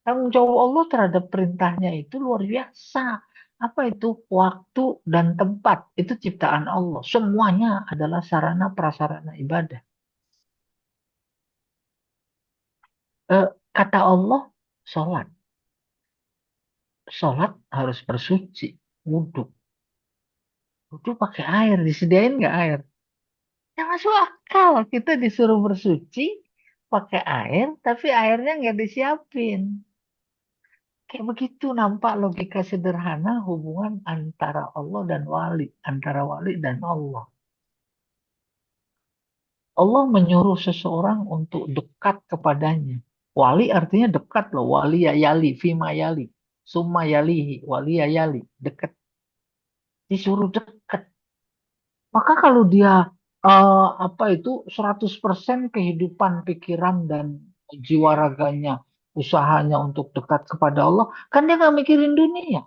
Tanggung jawab Allah terhadap perintahnya itu luar biasa. Apa itu? Waktu dan tempat. Itu ciptaan Allah. Semuanya adalah sarana prasarana ibadah. Kata Allah, sholat. Sholat harus bersuci. Wudhu. Wudhu pakai air. Disediain nggak air? Ya masuk akal. Kita disuruh bersuci pakai air, tapi airnya nggak disiapin. Kayak begitu nampak logika sederhana hubungan antara Allah dan wali. Antara wali dan Allah. Allah menyuruh seseorang untuk dekat kepadanya. Wali artinya dekat loh. Wali ya yali, fima yali. Summa yalihi, wali ya yali. Dekat. Disuruh dekat. Maka kalau dia apa itu 100% kehidupan, pikiran dan jiwa raganya, usahanya untuk dekat kepada Allah, kan dia nggak mikirin dunia.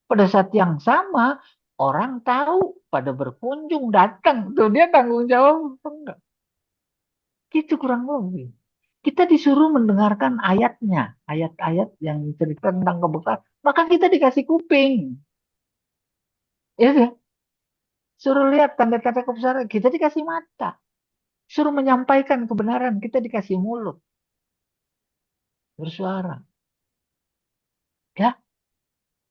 Pada saat yang sama, orang tahu pada berkunjung datang, tuh dia tanggung jawab apa enggak? Gitu kurang lebih. Kita disuruh mendengarkan ayatnya, ayat-ayat yang cerita tentang kebenaran, maka kita dikasih kuping. Ya, suruh lihat tanda-tanda kebesaran, kita dikasih mata. Suruh menyampaikan kebenaran, kita dikasih mulut. Bersuara. Ya,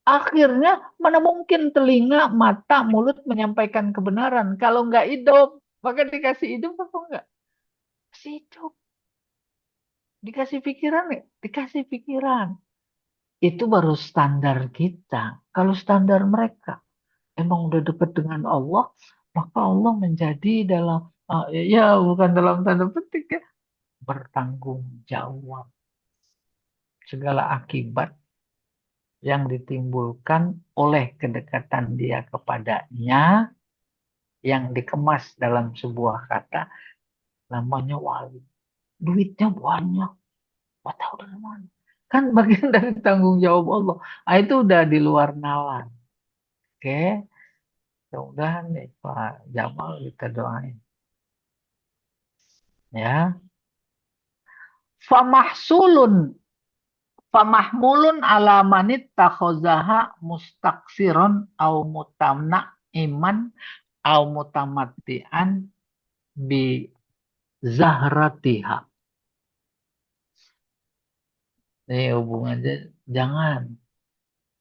akhirnya mana mungkin telinga, mata, mulut menyampaikan kebenaran. Kalau nggak hidup, maka dikasih hidup apa enggak? Kasih hidup. Dikasih pikiran ya? Dikasih pikiran. Itu baru standar kita. Kalau standar mereka emang udah dekat dengan Allah, maka Allah menjadi dalam, ya bukan dalam tanda petik ya, bertanggung jawab segala akibat yang ditimbulkan oleh kedekatan dia kepadanya yang dikemas dalam sebuah kata namanya wali. Duitnya banyak, mau tahu dari mana? Kan bagian dari tanggung jawab Allah. Itu udah di luar nalar. Oke, mudah-mudahan nih Pak Jamal kita doain. Ya, famahsulun famahmulun ala manit takhozaha mustaksiron au mutamna iman au mutamatian bi zahratiha. Ini hubungannya jangan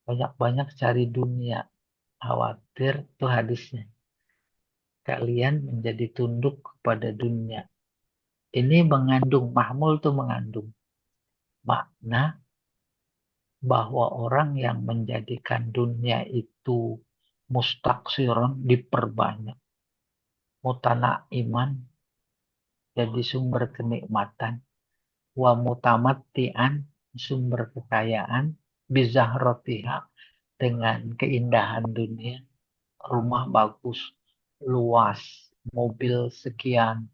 banyak-banyak cari dunia. Khawatir tuh hadisnya. Kalian menjadi tunduk kepada dunia. Ini mengandung, mahmul tuh mengandung makna bahwa orang yang menjadikan dunia itu mustaksiron diperbanyak, mutanaiman jadi sumber kenikmatan, wa mutamattian sumber kekayaan, bizahrotiha dengan keindahan dunia, rumah bagus, luas, mobil sekian,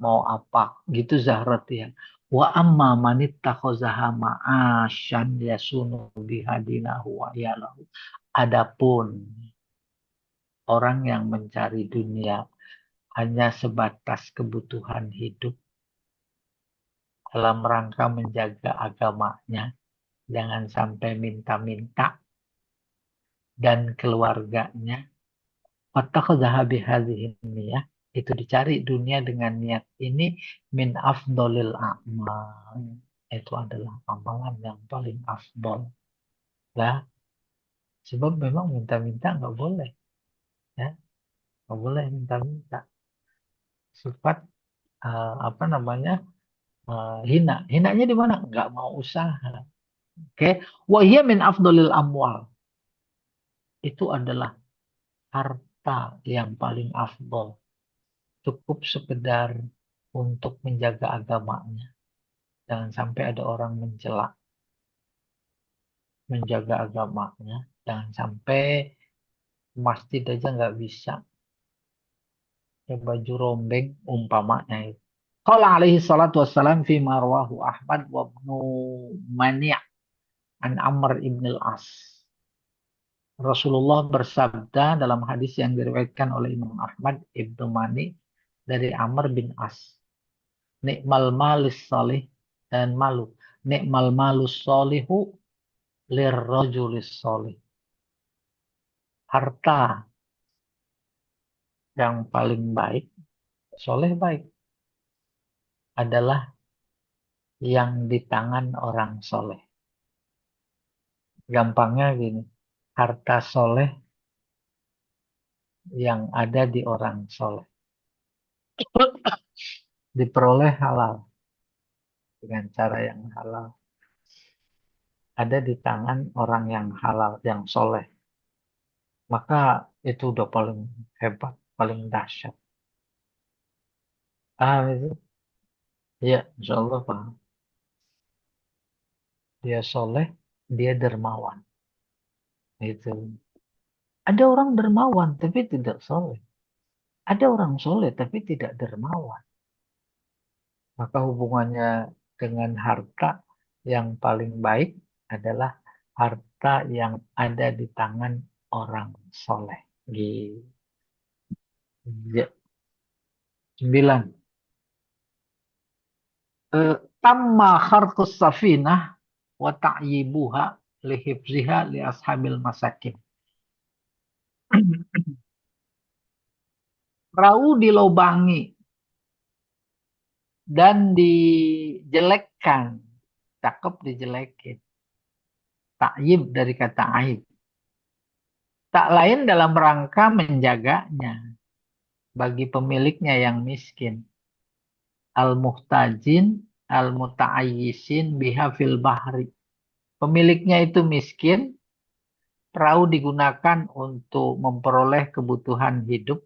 mau apa gitu zahrotiha. Wa amma manittakhozaha ma'asyan yasunu bihadinahu wa yalahu. Adapun orang yang mencari dunia hanya sebatas kebutuhan hidup dalam rangka menjaga agamanya, jangan sampai minta-minta, dan keluarganya. Fattakhadhaha bihadhihi niyah, itu dicari dunia dengan niat ini, min afdolil a'mal. Itu adalah amalan yang paling afdol. Lah, sebab memang minta-minta nggak boleh, ya, nggak boleh minta-minta. Sifat apa namanya, hina. Hinanya di mana? Nggak mau usaha. Oke, wahia min afdolil amwal. Itu adalah harta yang paling afdol. Cukup sekedar untuk menjaga agamanya. Jangan sampai ada orang mencela, menjaga agamanya. Jangan sampai masjid aja nggak bisa. Ya, baju rombeng umpamanya itu. Qala alaihi salatu wassalam fi marwahu Ahmad wa ibnu Mani' an Amr ibn al-As. Rasulullah bersabda dalam hadis yang diriwayatkan oleh Imam Ahmad ibnu Mani dari Amr bin As. Nikmal malis salih dan malu. Nikmal malus solihu lirrojulis solih. Harta yang paling baik, soleh baik, adalah yang di tangan orang soleh. Gampangnya gini, harta soleh yang ada di orang soleh. Diperoleh halal, dengan cara yang halal. Ada di tangan orang yang halal, yang soleh. Maka itu udah paling hebat, paling dahsyat. Itu? Ya, insya Allah paham. Dia soleh, dia dermawan. Itu. Ada orang dermawan tapi tidak soleh. Ada orang soleh tapi tidak dermawan. Maka hubungannya dengan harta yang paling baik adalah harta yang ada di tangan orang soleh. Gitu. Ya. 9. Tamma kharqus safinah wa ta'yibuha lihifziha li ashabil masakin. Perahu dilobangi dan dijelekkan. Cakep dijelekin. Ta'yib dari kata aib. Tak lain dalam rangka menjaganya bagi pemiliknya yang miskin. Al-muhtajin, al-muta'ayyisin biha fil bahri. Pemiliknya itu miskin, perahu digunakan untuk memperoleh kebutuhan hidup,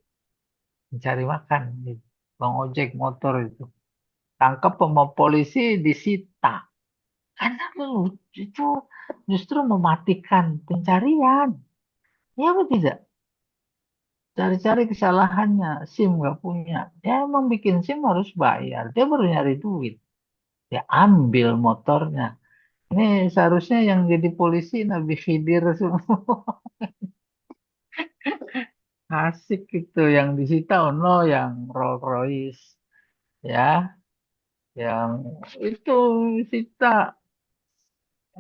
mencari makan. Bang ojek motor itu. Tangkap sama polisi, disita. Karena itu justru mematikan pencarian. Ya apa tidak? Cari-cari kesalahannya. SIM nggak punya. Ya emang bikin SIM harus bayar. Dia baru nyari duit. Dia ambil motornya. Ini seharusnya yang jadi polisi Nabi Khidir semua. Asik itu. Yang disita ono yang Rolls Royce. Ya. Yang itu disita.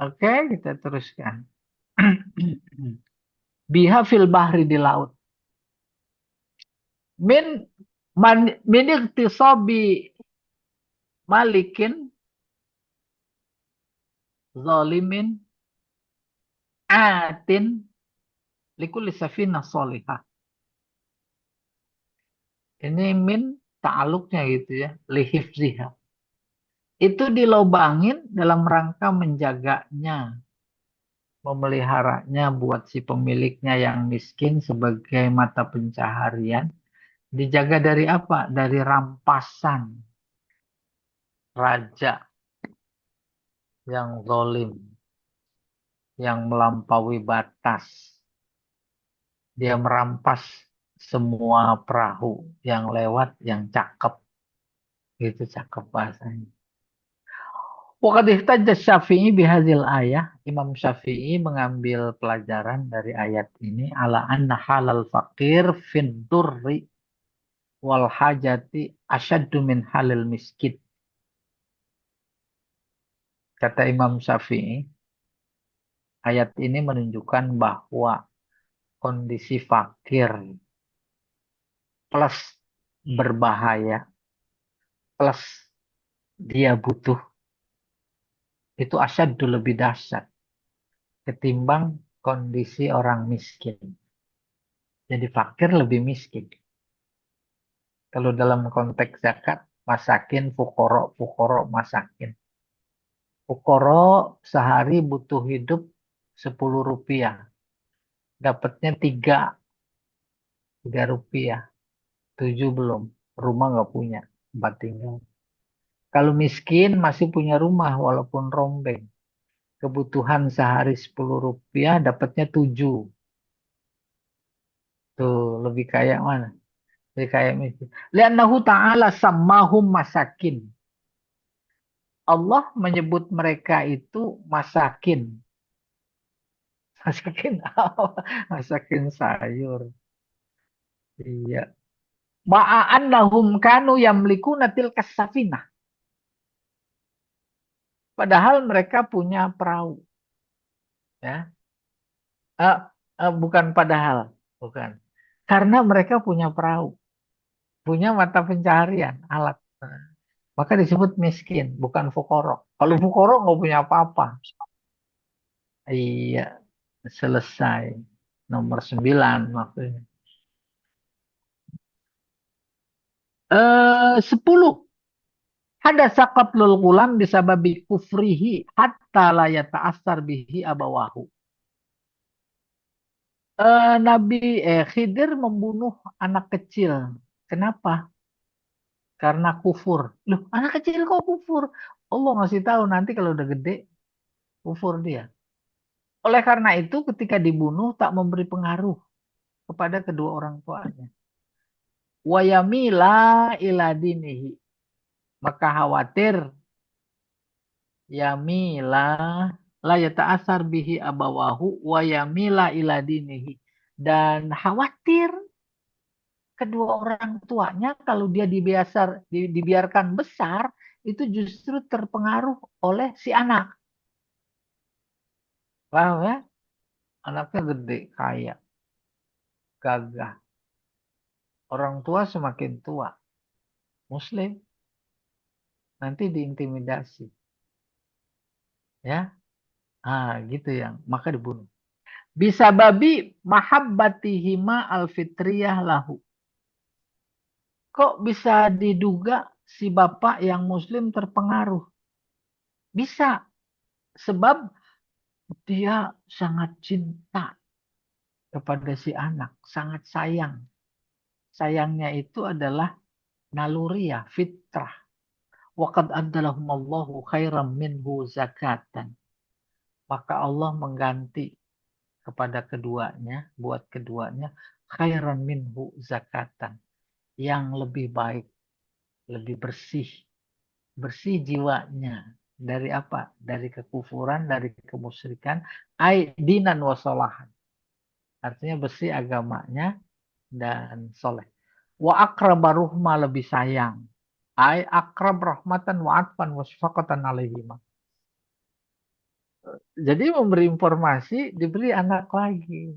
Oke, kita teruskan. Biha fil bahri di laut. Min iktisabi malikin zalimin atin likulli safinah solihah. Ini min ta'aluknya gitu ya. Lihifziha. Itu dilobangin dalam rangka menjaganya memeliharanya buat si pemiliknya yang miskin sebagai mata pencaharian. Dijaga dari apa? Dari rampasan raja yang zalim, yang melampaui batas. Dia merampas semua perahu yang lewat, yang cakep. Itu cakep bahasanya. Waqad ihtajja Syafi'i bihadzal ayah. Imam Syafi'i mengambil pelajaran dari ayat ini ala anna halal faqir fin durri wal hajati asyaddu min halil miskin. Kata Imam Syafi'i, ayat ini menunjukkan bahwa kondisi fakir plus berbahaya plus dia butuh itu asyaddu lebih dahsyat ketimbang kondisi orang miskin. Jadi fakir lebih miskin. Kalau dalam konteks zakat, masakin, fukoro, masakin. Fukoro sehari butuh hidup 10 rupiah. Dapatnya 3 rupiah. 7 belum. Rumah nggak punya. Tempat tinggal. Kalau miskin masih punya rumah walaupun rombeng. Kebutuhan sehari 10 rupiah dapatnya 7. Tuh lebih kayak mana? Lebih kayak miskin. Liannahu ta'ala sammahum masakin. Allah menyebut mereka itu masakin. Masakin apa? Masakin sayur. Iya. Ma'annahum kanu yamlikuna tilkas safinah. Padahal mereka punya perahu. Ya. Bukan padahal. Bukan. Karena mereka punya perahu. Punya mata pencaharian. Alat. Maka disebut miskin. Bukan fukoro. Kalau fukoro nggak punya apa-apa. Iya. Selesai. Nomor 9 maksudnya. 10. Hadasa qatlul gulam bisababi kufrihi hatta la yata'assar bihi abawahu. Nabi Khidir membunuh anak kecil. Kenapa? Karena kufur. Loh, anak kecil kok kufur? Allah ngasih tahu nanti kalau udah gede kufur dia. Oleh karena itu ketika dibunuh tak memberi pengaruh kepada kedua orang tuanya. Wayamila iladinihi. Maka khawatir yamila la yata'asar bihi abawahu wa yamila ila dinihi, dan khawatir kedua orang tuanya kalau dia dibiarkan besar itu justru terpengaruh oleh si anak. Paham ya? Anaknya gede, kaya, gagah. Orang tua semakin tua, muslim, nanti diintimidasi. Ya, gitu yang maka dibunuh. Bisa babi mahabbatihima alfitriyah lahu. Kok bisa diduga si bapak yang muslim terpengaruh? Bisa, sebab dia sangat cinta kepada si anak, sangat sayang. Sayangnya itu adalah naluriah, fitrah. Waqad adalahumallahu khairan minhu zakatan. Maka Allah mengganti kepada keduanya, buat keduanya, khairan minhu zakatan. Yang lebih baik, lebih bersih. Bersih jiwanya. Dari apa? Dari kekufuran, dari kemusyrikan. Dinan wasolahan. Artinya bersih agamanya dan soleh. Wa akraba ruhma, lebih sayang. Akrab rahmatan wa atfan wa syafaqatan alaihima. Jadi memberi informasi, diberi anak lagi.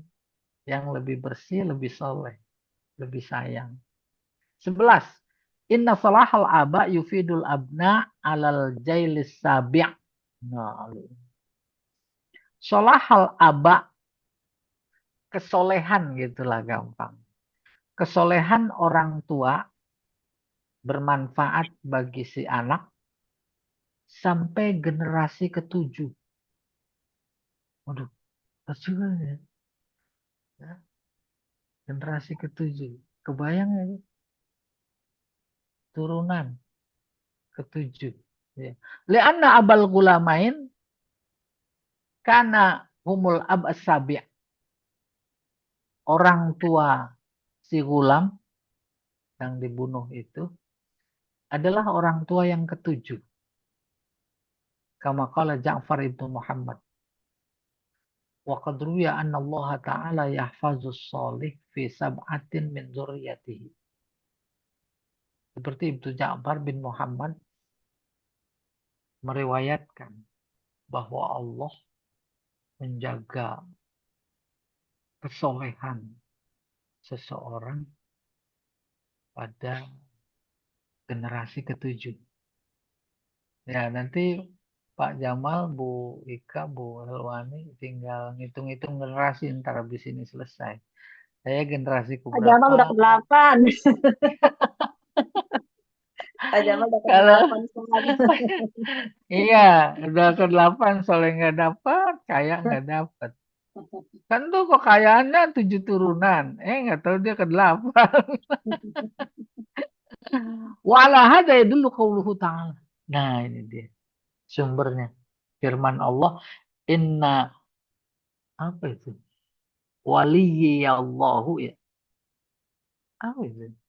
Yang lebih bersih, lebih soleh. Lebih sayang. 11. Inna salahal aba yufidul abna alal jailis sabi'. Nah, solahal aba, kesolehan gitulah gampang. Kesolehan orang tua bermanfaat bagi si anak sampai generasi ke-7. Waduh, Rasulullah ya, generasi ketujuh. Kebayang ya, turunan ketujuh. Ya. Lianna abal gulamain karena humul ab as-sabi'. Orang tua si gulam yang dibunuh itu adalah orang tua yang ketujuh. Kama qala Ja'far ibn Muhammad. Wa qad ruwiya anna Allah Ta'ala yahfazus salih fi sab'atin min dzurriyyatihi. Seperti Ibnu Ja'far bin Muhammad meriwayatkan bahwa Allah menjaga kesolehan seseorang pada generasi ketujuh. Ya, nanti Pak Jamal, Bu Ika, Bu Helwani tinggal ngitung-ngitung generasi ntar habis ini selesai. Saya generasiku Pak Jamal berapa? udah ke-8. Pak Jamal udah Kalau ke-8 sekarang. iya, udah ke-8 soalnya nggak dapat, kayak nggak dapat. Kan tuh kekayaannya 7 turunan. Nggak tahu dia ke-8. Wala hada dulu qauluhu ta'ala. Nah, ini dia sumbernya. Firman Allah, inna apa itu? Waliyallahu ya. Apa itu? Wali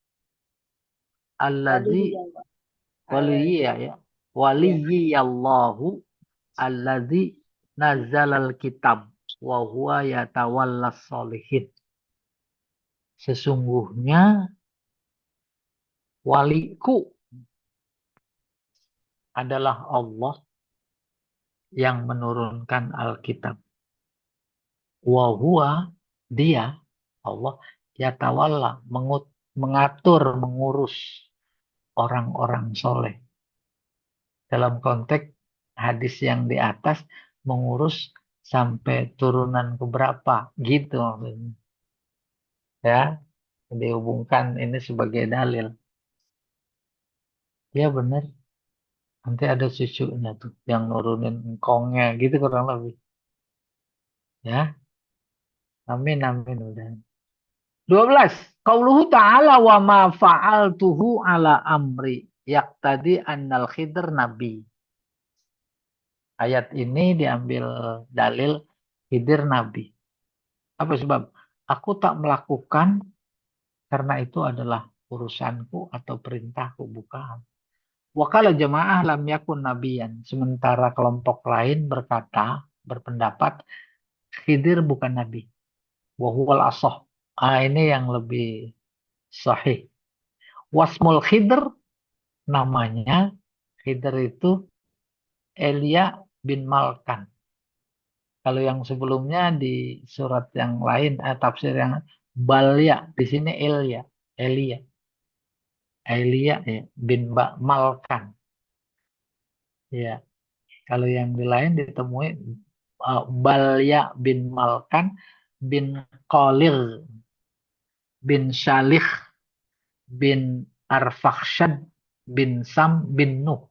Alladzi Jawa. waliyya ya. Ya. Waliyallahu alladzi nazzalal kitab wa huwa yatawallas sholihin. Sesungguhnya waliku adalah Allah yang menurunkan Alkitab. Wa huwa dia Allah yatawalla mengatur mengurus orang-orang soleh. Dalam konteks hadis yang di atas mengurus sampai turunan keberapa gitu maksudnya. Ya, dihubungkan ini sebagai dalil. Ya benar. Nanti ada cucunya tuh yang nurunin engkongnya gitu kurang lebih. Ya, amin amin udah. 12. Qauluhu ta'ala wa ma fa'altuhu ala amri. Yaqtadi annal khidr nabi. Ayat ini diambil dalil Khidir nabi. Apa sebab? Aku tak melakukan karena itu adalah urusanku atau perintahku, bukan. Wakala jamaah lam yakun nabiyan. Sementara kelompok lain berpendapat Khidir bukan nabi. Wahuwal asoh. Ini yang lebih sahih. Wasmul Khidir namanya Khidir itu Elia bin Malkan. Kalau yang sebelumnya di surat yang lain, tafsir yang Balya, di sini Elia, Elia, Elia ya, bin Malkan. Ya, kalau yang di lain ditemui Balya bin Malkan bin Qalil bin Shalih bin Arfakhshad bin Sam bin Nuh.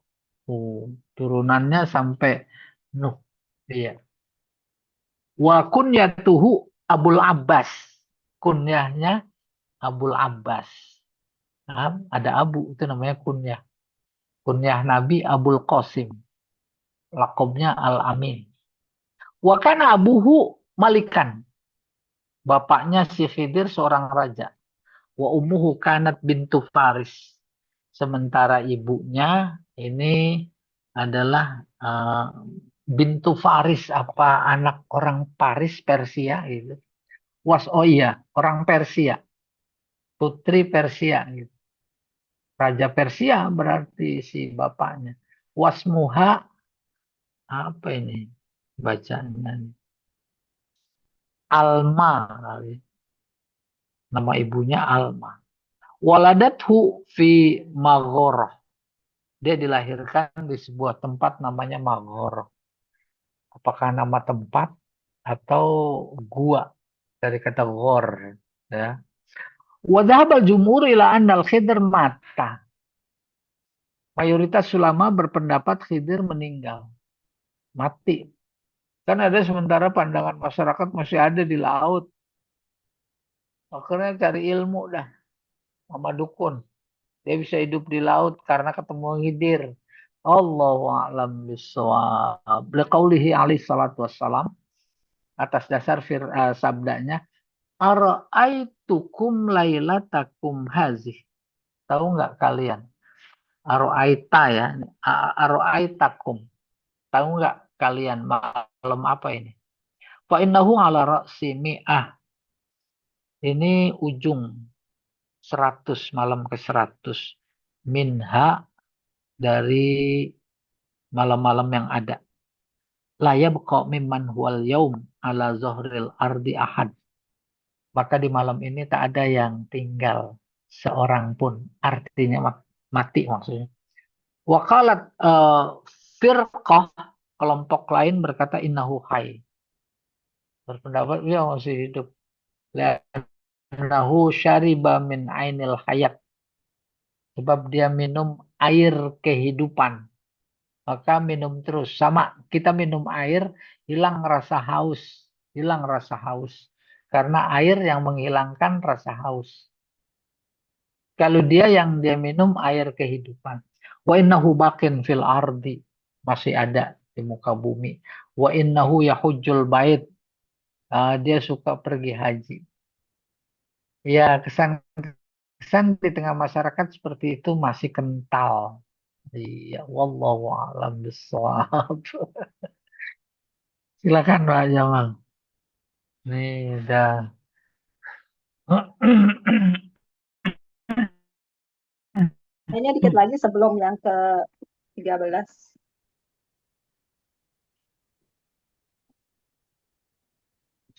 Turunannya sampai Nuh. Iya. Wa kunyatuhu Abul Abbas. Kunyahnya Abul Abbas. Nah, ada Abu itu namanya kunyah. Kunyah Nabi Abul Qasim. Lakobnya Al-Amin. Wa kana abuhu malikan. Bapaknya si Khidir seorang raja. Wa ummuhu kanat bintu Faris. Sementara ibunya ini adalah bintu Faris, apa anak orang Paris Persia gitu. Oh iya, orang Persia, putri Persia gitu. Raja Persia berarti si bapaknya. Wasmuha apa ini bacanya? Alma kali. Nama ibunya Alma. Waladathu fi Maghorah. Dia dilahirkan di sebuah tempat namanya Maghorah. Apakah nama tempat atau gua dari kata ghor ya. Wa dhahabal jumhur ila anna al-Khidr mata. Mayoritas ulama berpendapat Khidir meninggal, mati. Kan ada sementara pandangan masyarakat masih ada di laut. Akhirnya cari ilmu dah sama dukun. Dia bisa hidup di laut karena ketemu Khidir. Allahu a'lam bishawab. Liqaulihi alaihi salatu wassalam atas dasar sabdanya, Ara'aitukum lailatakum hazih. Tahu nggak kalian? Ara'aita ya. Ara'aitakum. Tahu nggak kalian malam apa ini? Fa innahu ala ra'si mi'ah. Ini ujung 100, malam ke-100. Minha, dari malam-malam yang ada. La yabqa mimman huwal yaum ala zahril ardi ahad. Maka di malam ini tak ada yang tinggal seorang pun. Artinya mati maksudnya. Wakalat firqah, kelompok lain berkata innahu hayy. Berpendapat dia masih hidup. Li'annahu syariba min ainil hayat. Sebab dia minum air kehidupan. Maka minum terus. Sama kita minum air, hilang rasa haus. Hilang rasa haus. Karena air yang menghilangkan rasa haus. Kalau dia minum air kehidupan. Wa innahu baqin fil ardi. Masih ada di muka bumi. Wa innahu yahujjul bait. Dia suka pergi haji. Ya, kesan di tengah masyarakat seperti itu masih kental. Iya, wallahu a'lam bishawab. Silakan Pak Jamal. Nih udah. Kayaknya dikit lagi sebelum yang ke-13.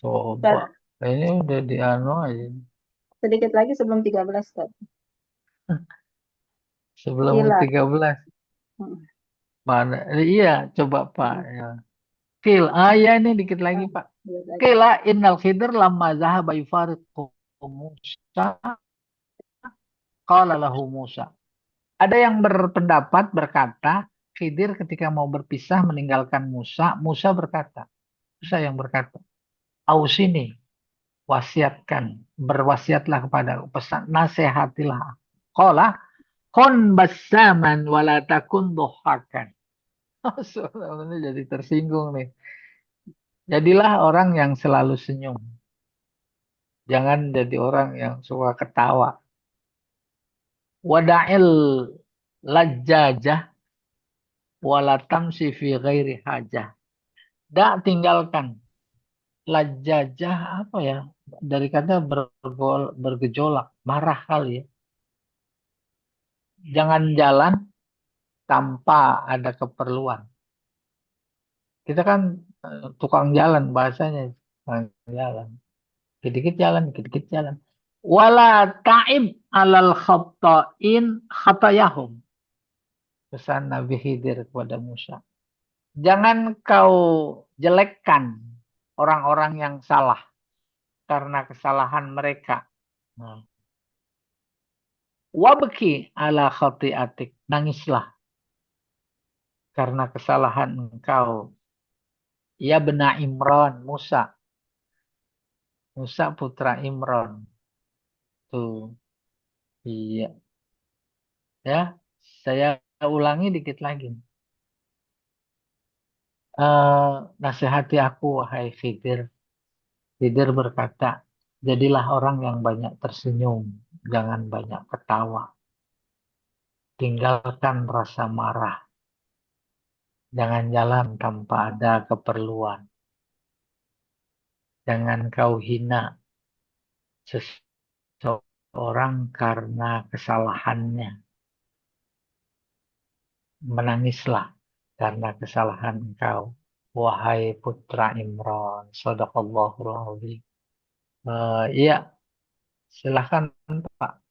Coba. Ini udah di anu aja. Sedikit lagi sebelum 13, Ustaz. Sebelum Gila. 13. Hmm, Mana? Iya, coba Pak. Ya. Ya ini dikit lagi Pak. dikit lagi. Kila innal khidr lamma zahaba yufariqu Musa qala lahu Musa. Ada yang berpendapat berkata, Khidir ketika mau berpisah meninggalkan Musa, Musa berkata, Musa yang berkata, Ausini, wasiatkan, berwasiatlah kepada pesan, nasihatilah. Qala kun bassaman wala takun dhuhakan. Ini jadi tersinggung nih. Jadilah orang yang selalu senyum. Jangan jadi orang yang suka ketawa. Wada'il lajjajah walatamsi fi ghairi hajah. Tinggalkan. Lajjajah apa ya? Dari kata bergejolak, marah kali ya. Jangan jalan tanpa ada keperluan. Kita kan tukang jalan bahasanya. Tukang jalan. Dikit-dikit jalan, dikit-dikit jalan. Wala ta'ib alal khata'in khatayahum. Pesan Nabi Khidir kepada Musa. Jangan kau jelekkan orang-orang yang salah karena kesalahan mereka. Nah. Wabki ala khati'atik. Nangislah karena kesalahan engkau. Ya bena Imran, Musa. Musa putra Imran. Tuh. Iya. Ya. Saya ulangi dikit lagi. Nasihati aku, wahai Khidir. Khidir berkata, jadilah orang yang banyak tersenyum. Jangan banyak ketawa. Tinggalkan rasa marah. Jangan jalan tanpa ada keperluan. Jangan kau hina seseorang karena kesalahannya. Menangislah karena kesalahan engkau. Wahai putra Imran. Shadaqallahul azim. Iya, silahkan Pak.